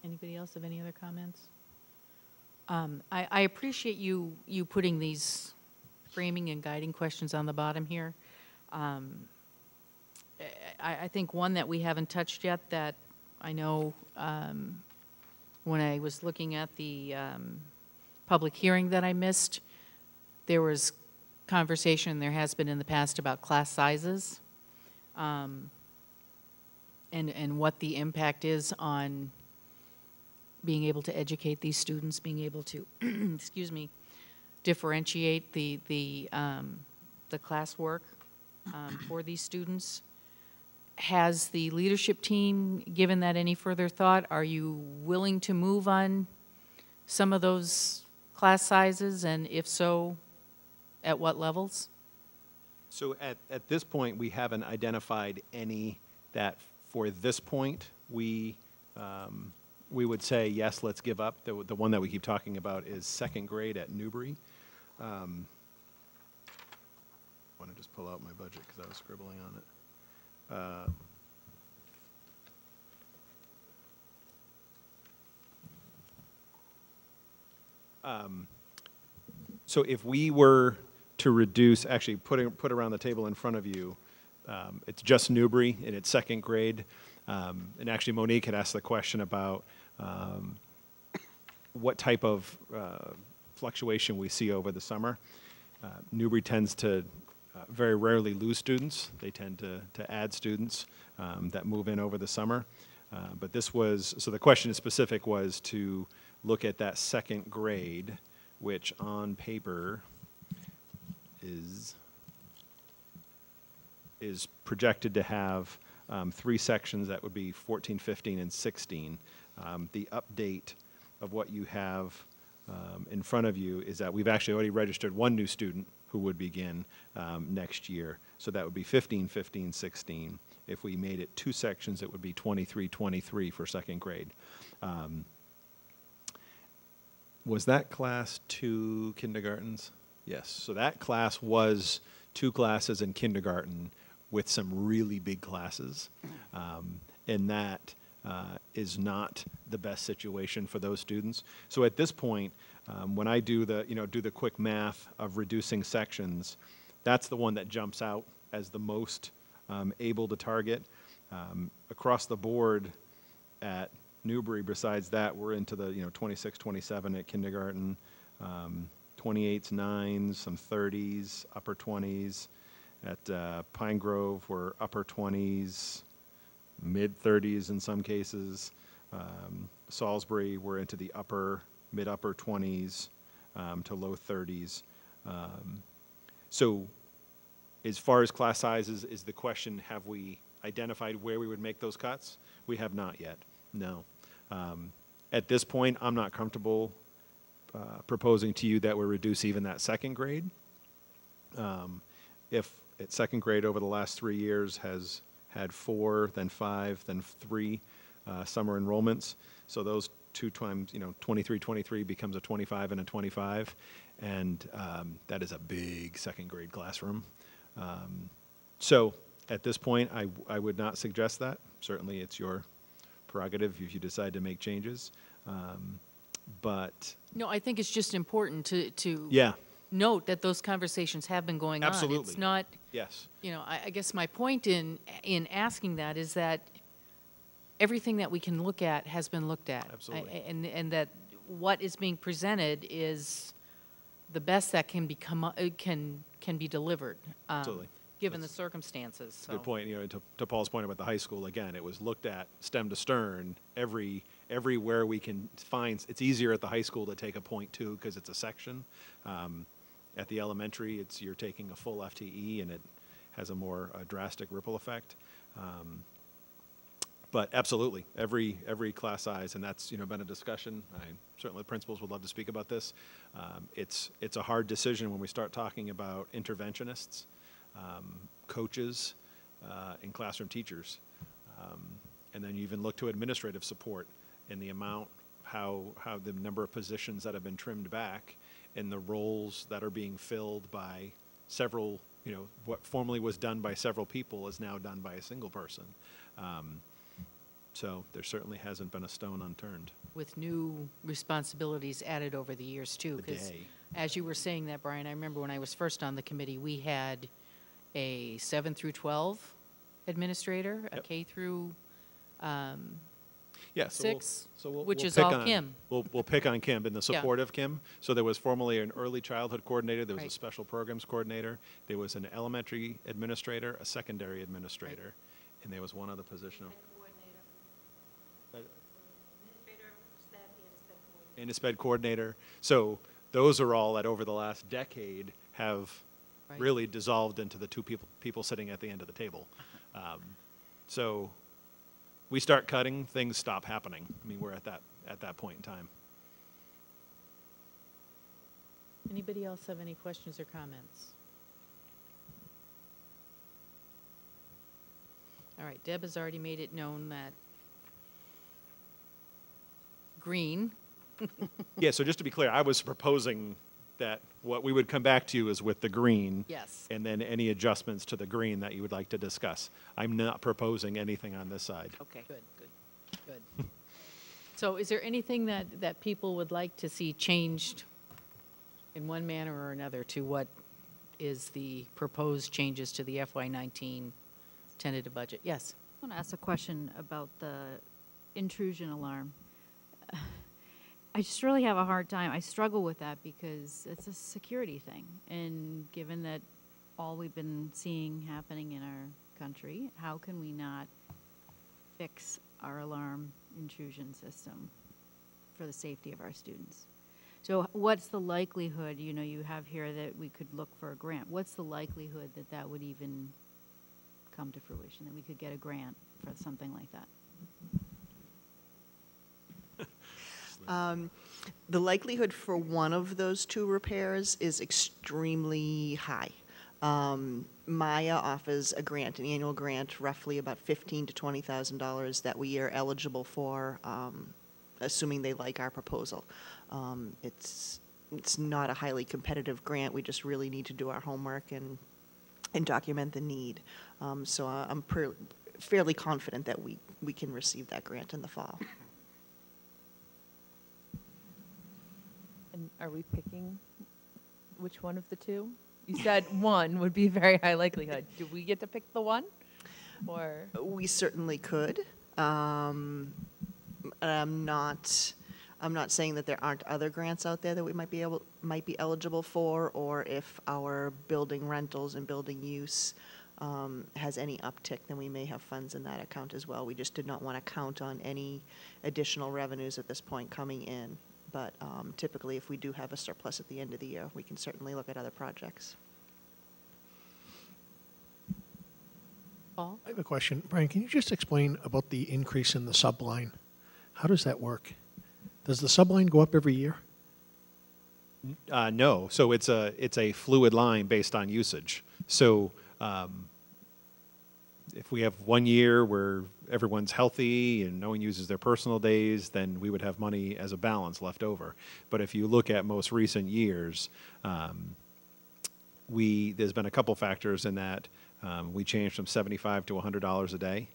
Anybody else have any other comments? I appreciate you putting these framing and guiding questions on the bottom here. I think one that we haven't touched yet that I know when I was looking at the public hearing that I missed, there was conversation, there has been in the past, about class sizes and what the impact is on being able to educate these students, being able to, excuse me, differentiate the classwork for these students. Has the leadership team given that any further thought? Are you willing to move on some of those class sizes, and if so, at what levels?
So at this point, we haven't identified any that for this point we would say, yes, let's give up. The one that we keep talking about is second grade at Newbury. I want to just pull out my budget because I was scribbling on it. So if we were to reduce, actually put around the table in front of you, it's just Newbury in its second grade. And actually Monique had asked the question about what type of fluctuation we see over the summer. Newbury tends to very rarely lose students. They tend to add students that move in over the summer. But this was, so the question specific was to look at that second grade, which on paper is projected to have 3 sections that would be 14, 15, and 16. The update of what you have in front of you is that we've actually already registered 1 new student who would begin next year. So that would be 15, 15, 16. If we made it 2 sections, it would be 23, 23 for second grade. Was that class 2 kindergartens? Yes. So that class was 2 classes in kindergarten with some really big classes. And that is not the best situation for those students. So at this point, when I do the quick math of reducing sections, that's the one that jumps out as the most able to target. Across the board at Newbury, besides that, we're into the 26, 27 at kindergarten, 28s, 9s, some 30s, upper 20s. At Pine Grove, we're upper 20s, mid 30s in some cases. Salisbury, we're into the mid-upper 20s to low 30s. So as far as class sizes, is the question, have we identified where we would make those cuts? We have not yet, no. At this point, I'm not comfortable proposing to you that we reduce even that second grade. If at second grade over the last 3 years has had 4, then 5, then 3 summer enrollments. So those 2 times, 23, 23 becomes a 25 and a 25. And that is a big second grade classroom. So at this point, I would not suggest that. Certainly it's your prerogative if you decide to make changes. But,
No, I think it's just important to
yeah,
note that those conversations have been going on.
Absolutely.
It's not,
yes,
I guess my point in asking that is that everything that we can look at has been looked at.
Absolutely.
And that what is being presented is the best that can be delivered.
Absolutely.
Given the
That's
circumstances, so.
good point. You know, to Paul's point about the high school, again, it was looked at stem to stern, everywhere we can find. It's easier at the high school to take a 0.2 because it's a section. At the elementary, you're taking a full FTE, and it has a more drastic ripple effect. But absolutely, every class size, and that's been a discussion. Certainly, the principals would love to speak about this. It's a hard decision when we start talking about interventionists, coaches, and classroom teachers, and then you even look to administrative support and the amount, how the number of positions that have been trimmed back, and the roles that are being filled by several. What formerly was done by several people is now done by a single person. So there certainly hasn't been a stone unturned.
With new responsibilities added over the years, too.
The
Because
day.
as you were saying that, Brian, I remember when I was first on the committee, we had a 7 through 12 administrator, a
Yep.
K through
Yeah, so we'll-
6,
we'll
which is
pick
all
on-
Kim.
We'll pick on Kim and the
Yeah.
support of Kim. So there was formerly an early childhood coordinator, there was a
Right.
special programs coordinator, there was an elementary administrator, a secondary administrator, and there was one other position of. And a sped coordinator. So those are all that over the last decade have
Right.
really dissolved into the two people sitting at the end of the table. So we start cutting, things stop happening. I mean, we're at that point in time.
Anybody else have any questions or comments? All right, Deb has already made it known that green.
Yeah, so just to be clear, I was proposing that what we would come back to you is with the green.
Yes.
And then any adjustments to the green that you would like to discuss. I'm not proposing anything on this side.
Okay. Good. So is there anything that people would like to see changed in one manner or another to what is the proposed changes to the FY19 tentative budget? Yes.
I want to ask a question about the intrusion alarm. I just really have a hard time. I struggle with that because it's a security thing. And given that all we've been seeing happening in our country, how can we not fix our alarm intrusion system for the safety of our students? So what's the likelihood, you have here that we could look for a grant. What's the likelihood that that would even come to fruition, that we could get a grant for something like that?
The likelihood for one of those two repairs is extremely high. Maya offers a grant, an annual grant, roughly about $15,000 to $20,000 that we are eligible for, assuming they like our proposal. It's not a highly competitive grant. We just really need to do our homework and document the need. So I'm fairly confident that we can receive that grant in the fall.
And are we picking which one of the two? You said one would be very high likelihood. Do we get to pick the one? Or
We certainly could. I'm not saying that there aren't other grants out there that we might be eligible for, or if our building rentals and building use has any uptick, then we may have funds in that account as well. We just did not want to count on any additional revenues at this point coming in. But typically, if we do have a surplus at the end of the year, we can certainly look at other projects.
Paul?
I have a question. Brian, can you just explain about the increase in the subline? How does that work? Does the subline go up every year?
No, so it's a fluid line based on usage. So if we have 1 year where everyone's healthy and no one uses their personal days, then we would have money as a balance left over. But if you look at most recent years, there's been a couple factors in that. We changed from $75 to $100 a day.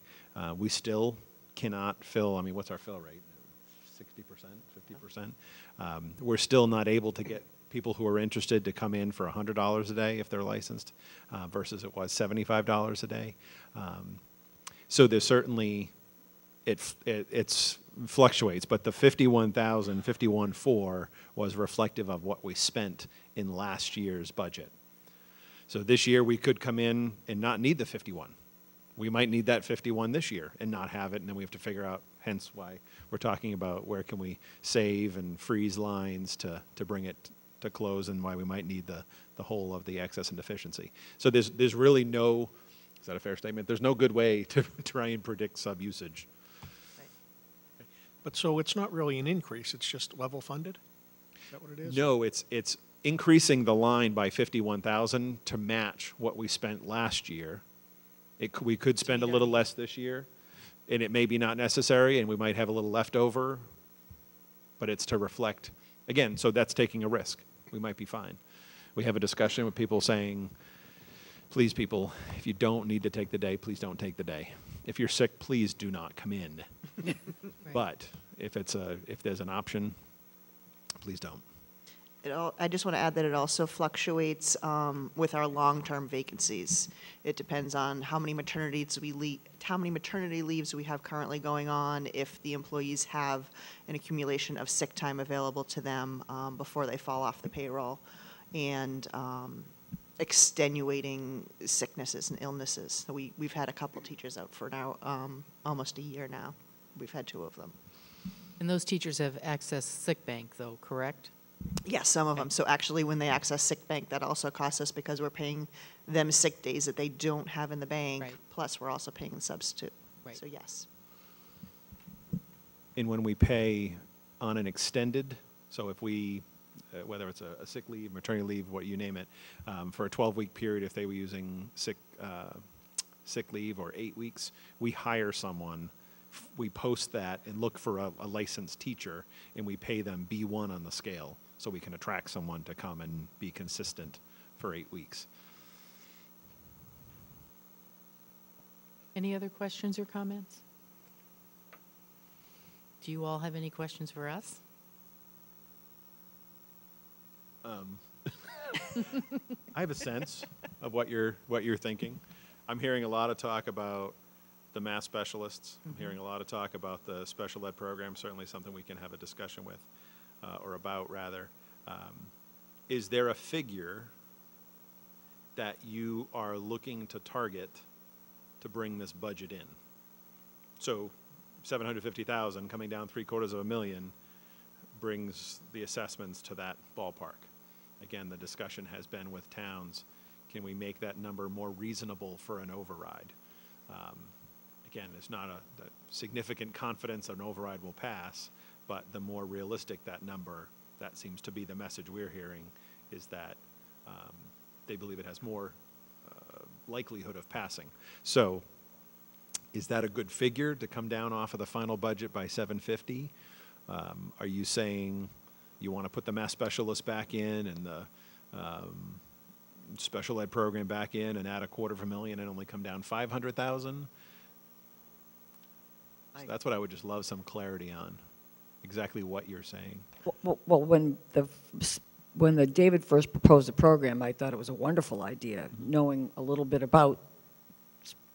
We still cannot fill, I mean, what's our fill rate? 60%, 50%? We're still not able to get people who are interested to come in for $100 a day if they're licensed, versus it was $75 a day. So there's certainly, it's fluctuates, but the 51,000, 51.4 was reflective of what we spent in last year's budget. So this year we could come in and not need the 51. We might need that 51 this year and not have it, and then we have to figure out, hence why we're talking about where can we save and freeze lines to bring it to close, and why we might need the whole of the excess and deficiency. So there's really no, is that a fair statement? There's no good way to try and predict sub-usage.
But so it's not really an increase, it's just level funded? Is that what it is?
No, it's increasing the line by 51,000 to match what we spent last year. We could spend a little less this year, and it may be not necessary, and we might have a little left over, but it's to reflect, again, so that's taking a risk. We might be fine. We have a discussion with people saying, please, people, if you don't need to take the day, please don't take the day. If you're sick, please do not come in.
Right.
But if there's an option, please don't.
I just want to add that it also fluctuates with our long-term vacancies. It depends on how many maternity leaves we have currently going on, if the employees have an accumulation of sick time available to them before they fall off the payroll, and extenuating sicknesses and illnesses. So we've had a couple teachers out for now almost a year now. We've had 2 of them.
And those teachers have access sick bank, though, correct?
Yes, some of them. So actually, when they access sick bank, that also costs us because we're paying them sick days that they don't have in the bank.
Right.
Plus, we're also paying the substitute.
Right.
So yes.
And when we pay on an extended, so if we, whether it's a sick leave, maternity leave, what you name it, for a 12-week period, if they were using sick leave, or 8 weeks, we hire someone. We post that and look for a licensed teacher, and we pay them B1 on the scale, so we can attract someone to come and be consistent for 8 weeks.
Any other questions or comments? Do you all have any questions for us?
I have a sense of what you're thinking. I'm hearing a lot of talk about the math specialists. I'm hearing a lot of talk about the special ed program, certainly something we can have a discussion with, or about rather. Is there a figure that you are looking to target to bring this budget in? So 750,000 coming down $750,000 brings the assessments to that ballpark. Again, the discussion has been with towns, can we make that number more reasonable for an override? Again, there's not a significant confidence an override will pass, but the more realistic that number, that seems to be the message we're hearing, is that they believe it has more likelihood of passing. So is that a good figure to come down off of the final budget by 750? Are you saying you want to put the math specialists back in and the special ed program back in and add $250,000 and only come down 500,000? So that's what I would just love some clarity on, exactly what you're saying.
Well, when the David first proposed the program, I thought it was a wonderful idea. Knowing a little bit about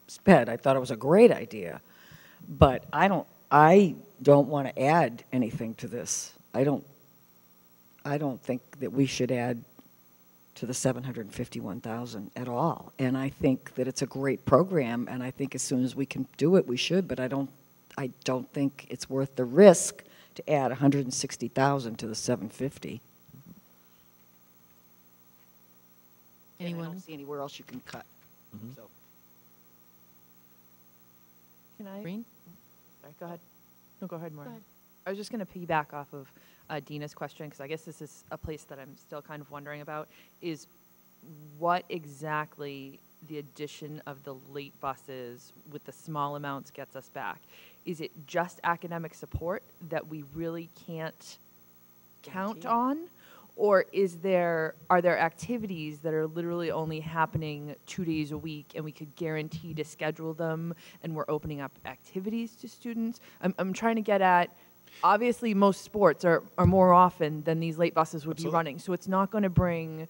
SPED, I thought it was a great idea. But I don't want to add anything to this. I don't think that we should add to the 751,000 at all. And I think that it's a great program, and I think as soon as we can do it, we should. But I don't think it's worth the risk to add 160,000 to the 750.
Anyone?
I don't see anywhere else you can cut.
Mhm.
So.
Can I?
Green?
Sorry, go ahead. No, go ahead, Maureen.
ahead.
I was just going to piggyback off of Dina's question, because I guess this is a place that I'm still kind of wondering about, is what exactly the addition of the late buses with the small amounts gets us back. Is it just academic support that we really can't count on? Or are there activities that are literally only happening 2 days a week and we could guarantee to schedule them and we're opening up activities to students? I'm trying to get at, obviously most sports are more often than these late buses would be running. So it's not going to bring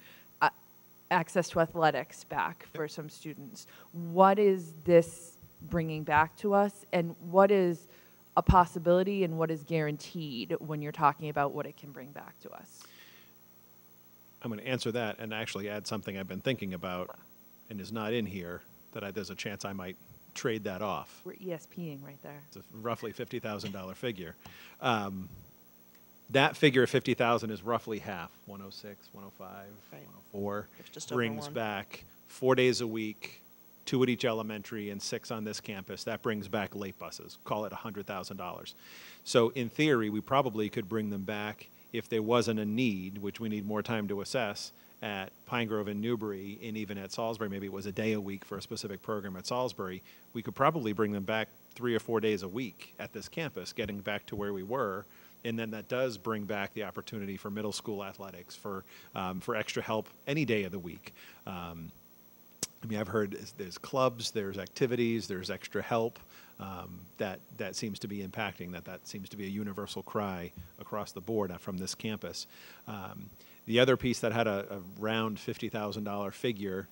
access to athletics back for some students. What is this bringing back to us, and what is a possibility and what is guaranteed when you're talking about what it can bring back to us?
I'm going to answer that and actually add something I've been thinking about and is not in here, that there's a chance I might trade that off.
We're ESPing right there.
It's a roughly $50,000 figure. That figure of 50,000 is roughly half, 106, 105,
Right.
104.
It's just over
Brings
one.
back 4 days a week, 2 at each elementary and 6 on this campus. That brings back late buses. Call it $100,000. So in theory, we probably could bring them back if there wasn't a need, which we need more time to assess, at Pine Grove and Newbury, and even at Salisbury. Maybe it was a day a week for a specific program at Salisbury. We could probably bring them back 3 or 4 days a week at this campus, getting back to where we were. And then that does bring back the opportunity for middle school athletics, for extra help any day of the week. I mean, I've heard there's clubs, there's activities, there's extra help that seems to be impacting, that seems to be a universal cry across the board from this campus. The other piece that had a round $50,000 figure,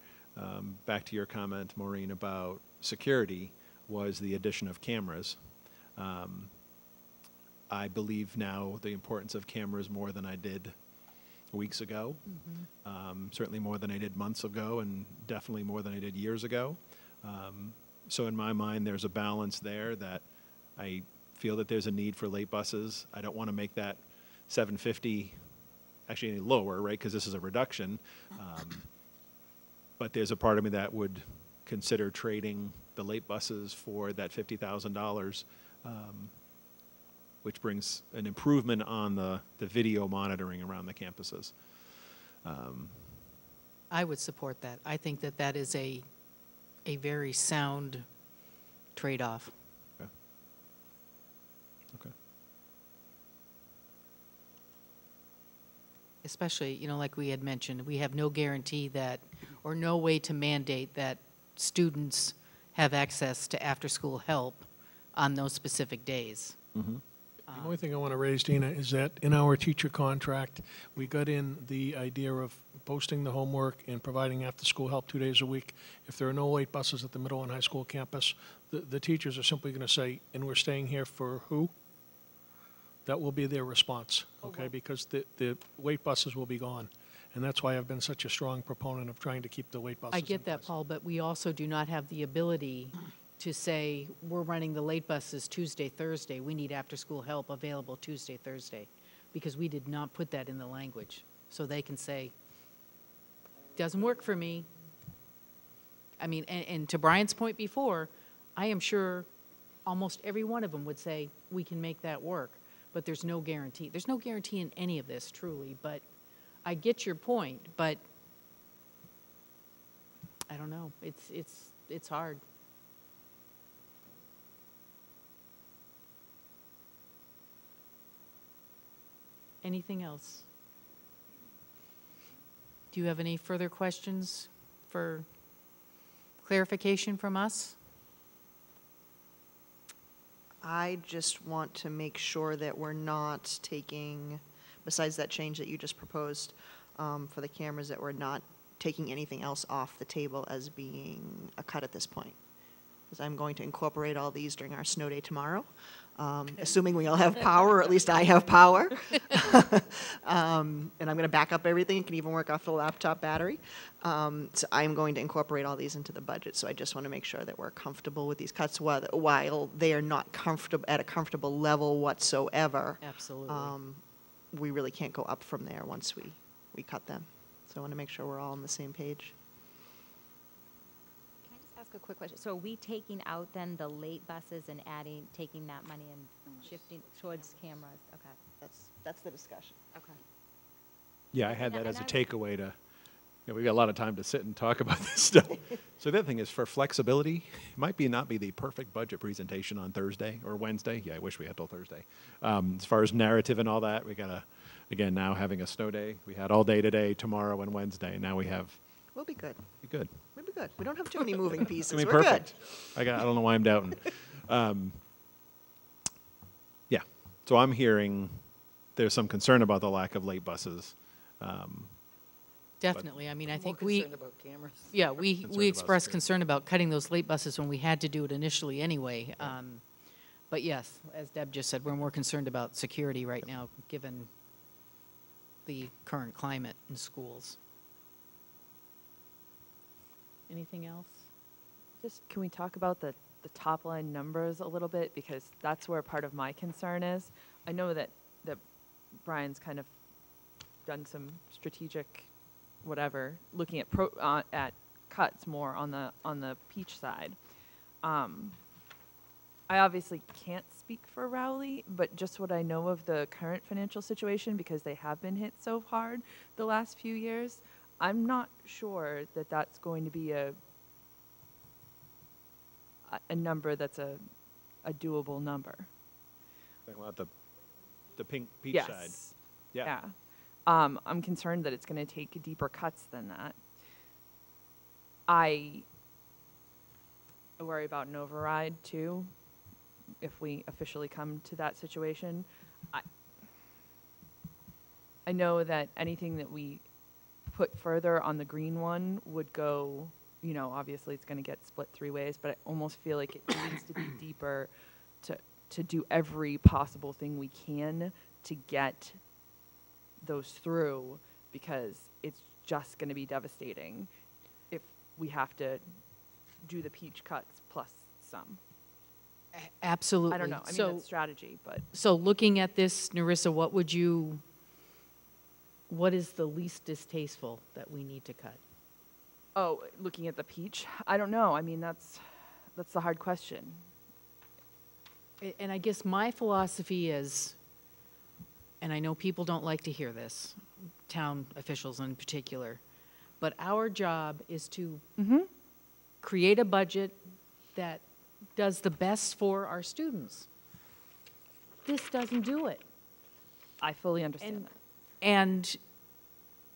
back to your comment, Maureen, about security, was the addition of cameras. I believe now the importance of cameras more than I did weeks ago, certainly more than I did months ago, and definitely more than I did years ago. So in my mind, there's a balance there that I feel that there's a need for late buses. I don't want to make that 750 actually any lower, right, because this is a reduction. But there's a part of me that would consider trading the late buses for that $50,000, which brings an improvement on the video monitoring around the campuses.
I would support that. I think that is a very sound trade-off.
Okay. Okay.
Especially, like we had mentioned, we have no guarantee that, or no way to mandate that students have access to after-school help on those specific days.
Mm-hmm.
The only thing I want to raise, Dina, is that in our teacher contract, we got in the idea of posting the homework and providing after-school help 2 days a week. If there are no late buses at the middle and high school campus, the teachers are simply going to say, and we're staying here for who? That will be their response, okay? Because the late buses will be gone. And that's why I've been such a strong proponent of trying to keep the late buses
I
in
get that,
place.
Paul, but we also do not have the ability to say, we're running the late buses Tuesday, Thursday. We need after-school help available Tuesday, Thursday, because we did not put that in the language. So they can say, doesn't work for me. I mean, and to Brian's point before, I am sure almost every one of them would say, we can make that work, but there's no guarantee. There's no guarantee in any of this, truly, but I get your point, but I don't know. It's hard. Anything else? Do you have any further questions for clarification from us?
I just want to make sure that we're not taking, besides that change that you just proposed for the cameras, that we're not taking anything else off the table as being a cut at this point. Because I'm going to incorporate all these during our snow day tomorrow, assuming we all have power, or at least I have power. And I'm going to back up everything. It can even work off the laptop battery. So I'm going to incorporate all these into the budget. So I just want to make sure that we're comfortable with these cuts while they are not comfortable at a comfortable level whatsoever.
Absolutely.
We really can't go up from there once we cut them. So I want to make sure we're all on the same page.
Can I just ask a quick question? So are we taking out then the late buses and taking that money and shifting towards cameras? Okay,
That's the discussion.
okay.
Yeah, I had
And
that as a
I-
takeaway to Yeah, we got a lot of time to sit and talk about this stuff. So the other thing is for flexibility, it might not be the perfect budget presentation on Thursday or Wednesday. Yeah, I wish we had till Thursday. As far as narrative and all that, we gotta, again, now having a snow day, we had all day today, tomorrow and Wednesday, and now we have,
We'll be good.
be good.
We'll be good. We don't have too many moving pieces.
I mean,
We're
perfect. I don't know why I'm doubting. Yeah, so I'm hearing there's some concern about the lack of late buses.
Definitely. I mean, I think
More concerned about cameras.
yeah, we
about
expressed
security.
concern about cutting those late buses when we had to do it initially anyway. But yes, as Deb just said, we're more concerned about security right now, given the current climate in schools. Anything else?
Just, can we talk about the top line numbers a little bit? Because that's where part of my concern is. I know that Brian's kind of done some strategic, whatever, looking at cuts more on the Peach side. I obviously can't speak for Rowley, but just what I know of the current financial situation, because they have been hit so hard the last few years, I'm not sure that that's going to be a number that's a doable number.
Talking about the pink peach
Yes.
side. Yeah.
Yeah. I'm concerned that it's going to take deeper cuts than that. I worry about an override too, if we officially come to that situation. I know that anything that we put further on the green one would go, you know, obviously it's going to get split 3 ways, but I almost feel like it needs to be deeper to do every possible thing we can to get those through, because it's just going to be devastating if we have to do the Peach cuts plus some.
Absolutely.
I don't know. I mean,
So-
that's strategy, but
So looking at this, Narissa, what is the least distasteful that we need to cut?
oh, looking at the Peach, I don't know. I mean, that's the hard question.
And I guess my philosophy is, and I know people don't like to hear this, town officials in particular, but our job is to create a budget that does the best for our students. This doesn't do it.
I fully understand
And,
that.
and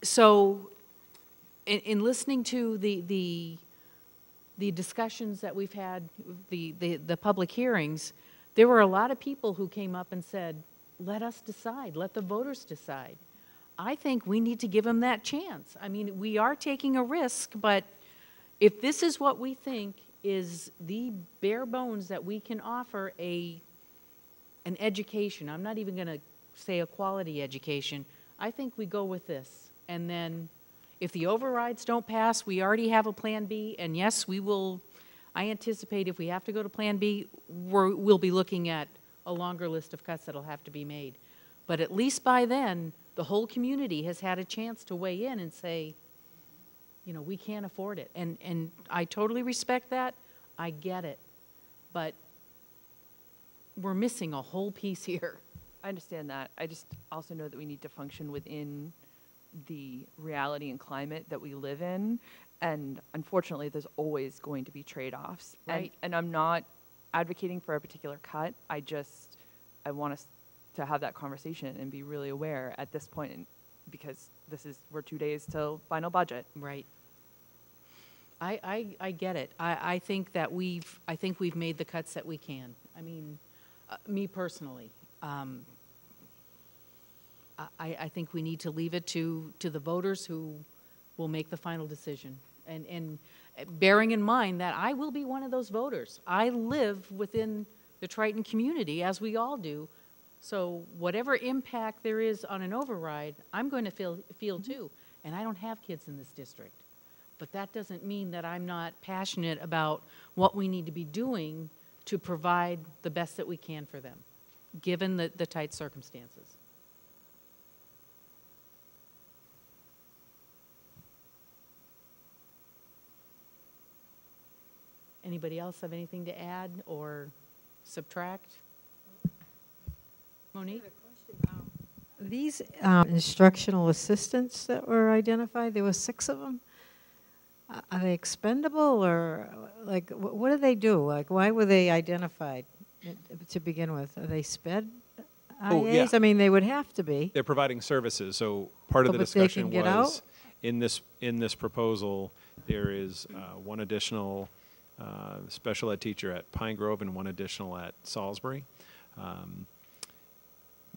so, in listening to the discussions that we've had, the public hearings, there were a lot of people who came up and said, let us decide, let the voters decide. I think we need to give them that chance. I mean, we are taking a risk, but if this is what we think is the bare bones that we can offer an education, I'm not even going to say a quality education, I think we go with this. And then if the overrides don't pass, we already have a Plan B, and yes, we will, I anticipate if we have to go to Plan B, we'll be looking at a longer list of cuts that'll have to be made. But at least by then, the whole community has had a chance to weigh in and say, you know, we can't afford it. And I totally respect that. I get it. But we're missing a whole piece here.
I understand that. I just also know that we need to function within the reality and climate that we live in. And unfortunately, there's always going to be trade-offs.
Right.
And I'm not advocating for a particular cut. I want us to have that conversation and be really aware at this point, because we're 2 days till final budget.
Right. I get it. I think that we've made the cuts that we can. I mean, me personally, I think we need to leave it to the voters who will make the final decision. And bearing in mind that I will be one of those voters. I live within the Triton community, as we all do. So whatever impact there is on an override, I'm going to feel too. And I don't have kids in this district. But that doesn't mean that I'm not passionate about what we need to be doing to provide the best that we can for them, given the tight circumstances. Anybody else have anything to add or subtract? Monique?
I have a question.
These instructional assistants that were identified, there were 6 of them. Are they expendable, or like what do they do? Like, why were they identified to begin with? Are they sped
Oh,
IAs?
yeah.
I mean, they would have to be.
They're providing services, so part of the
But they
discussion
can get
was,
out?
in this proposal, there is one additional special ed teacher at Pine Grove and one additional at Salisbury.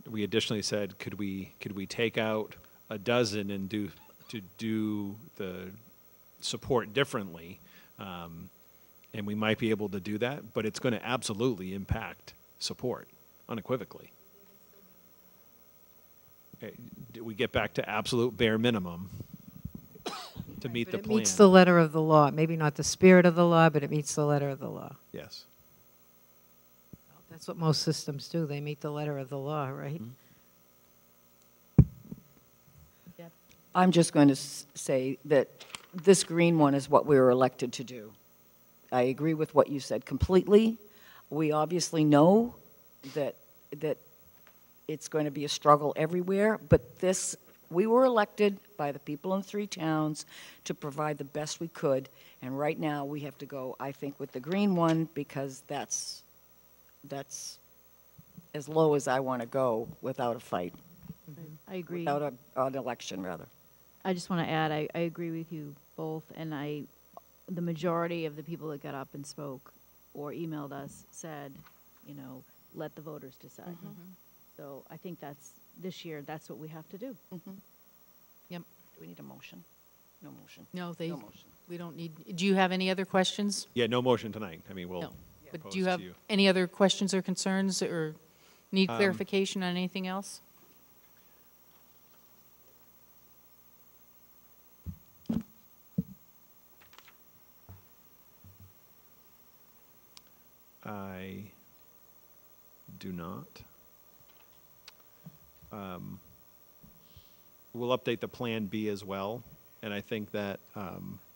We additionally said, could we take out a dozen and do the support differently? And we might be able to do that, but it's going to absolutely impact support, unequivocally. We get back to absolute bare minimum to meet
But
the
it
plan.
meets the letter of the law. Maybe not the spirit of the law, but it meets the letter of the law.
Yes.
That's what most systems do. They meet the letter of the law, right?
I'm just going to say that this green one is what we were elected to do. I agree with what you said completely. We obviously know that it's going to be a struggle everywhere, but this, we were elected by the people in 3 towns to provide the best we could, and right now we have to go, I think, with the green one, because that's as low as I want to go without a fight,
I agree.
without an election, rather.
I just want to add, I agree with you both, and the majority of the people that got up and spoke or emailed us said, let the voters decide. So I think this year, that's what we have to do.
Do
Yep.
we need a motion? No motion.
No,
No motion.
we don't need, do you have any other questions?
Yeah, no motion tonight. I mean, we'll
No. But
propose
do you
to
have any other questions or concerns, or need clarification on anything else?
I do not. We'll update the Plan B as well, and I think that,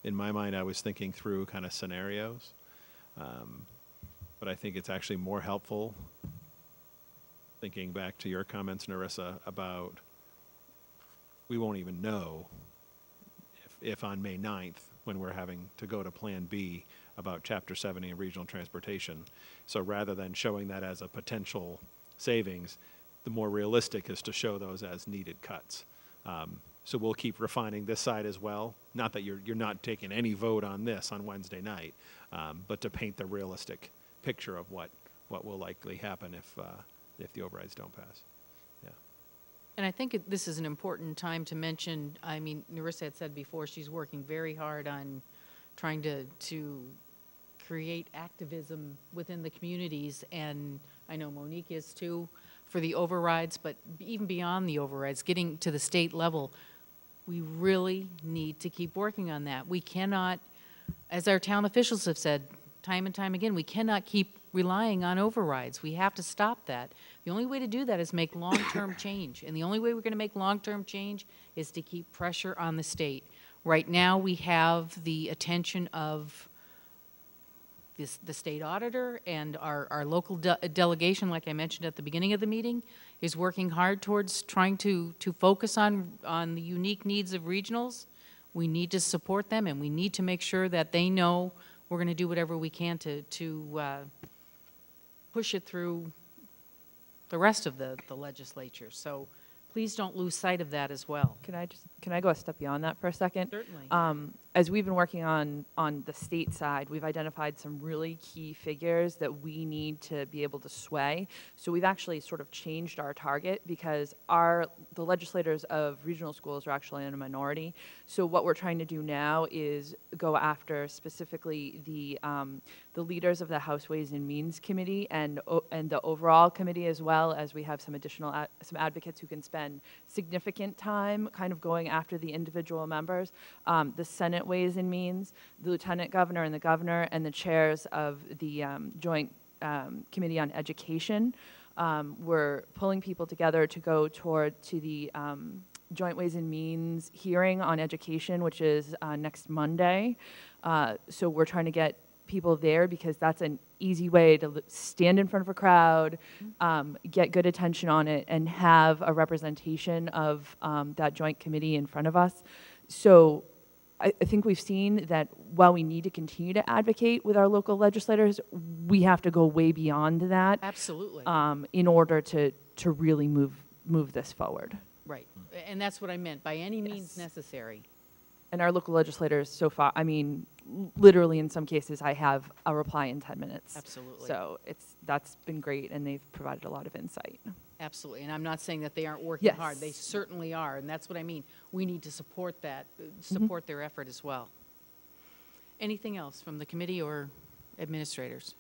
in my mind, I was thinking through kind of scenarios, but I think it's actually more helpful, thinking back to your comments, Narissa, about we won't even know if on May 9th, when we're having to go to Plan B, about Chapter 70 and regional transportation. So rather than showing that as a potential savings, the more realistic is to show those as needed cuts. So we'll keep refining this side as well. Not that you're not taking any vote on this on Wednesday night, but to paint the realistic picture of what will likely happen if the overrides don't pass. Yeah.
And I think this is an important time to mention, I mean, Narissa had said before, she's working very hard on trying to create activism within the communities, and I know Monique is too, for the overrides, but even beyond the overrides, getting to the state level, we really need to keep working on that. We cannot, as our town officials have said time and time again, we cannot keep relying on overrides. We have to stop that. The only way to do that is make long-term change, and the only way we're going to make long-term change is to keep pressure on the state. Right now, we have the attention of the state auditor, and our local delegation, like I mentioned at the beginning of the meeting, is working hard towards trying to focus on the unique needs of regionals. We need to support them, and we need to make sure that they know we're going to do whatever we can to push it through the rest of the legislature. So please don't lose sight of that as well.
Can I go a step beyond that for a second?
Certainly.
As we've been working on the state side, we've identified some really key figures that we need to be able to sway. So we've actually sort of changed our target, because the legislators of regional schools are actually in a minority. So what we're trying to do now is go after specifically the leaders of the House Ways and Means Committee and the overall committee, as well as we have some additional some advocates who can spend significant time kind of going after the individual members. The Senate Ways and Means, the Lieutenant Governor and the Governor, and the chairs of the Joint Committee on Education. We're pulling people together to go to the Joint Ways and Means hearing on education, which is next Monday. So we're trying to get people there because that's an easy way to stand in front of a crowd, get good attention on it, and have a representation of that joint committee in front of us. So I think we've seen that while we need to continue to advocate with our local legislators, we have to go way beyond that.
Absolutely.
In order to really move this forward.
Right. And that's what I meant, by any means
Yes.
necessary.
And our local legislators so far, I mean, literally in some cases, I have a reply in 10 minutes.
Absolutely.
So that's been great, and they've provided a lot of insight.
Absolutely. And I'm not saying that they aren't working hard. They
Yes.
certainly are. And that's what I mean. We need to support that, support their effort as well. Anything else from the committee or administrators?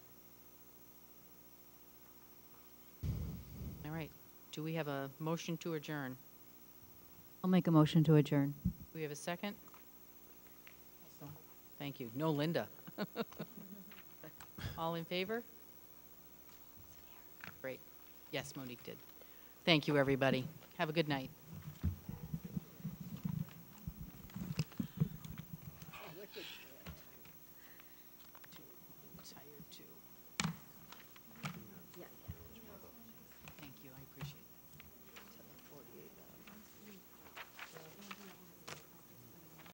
All right. Do we have a motion to adjourn?
I'll make a motion to adjourn.
Do we have a second? Thank you. No, Linda. All in favor? Great. Yes, Monique did. Thank you, everybody. Have a good night.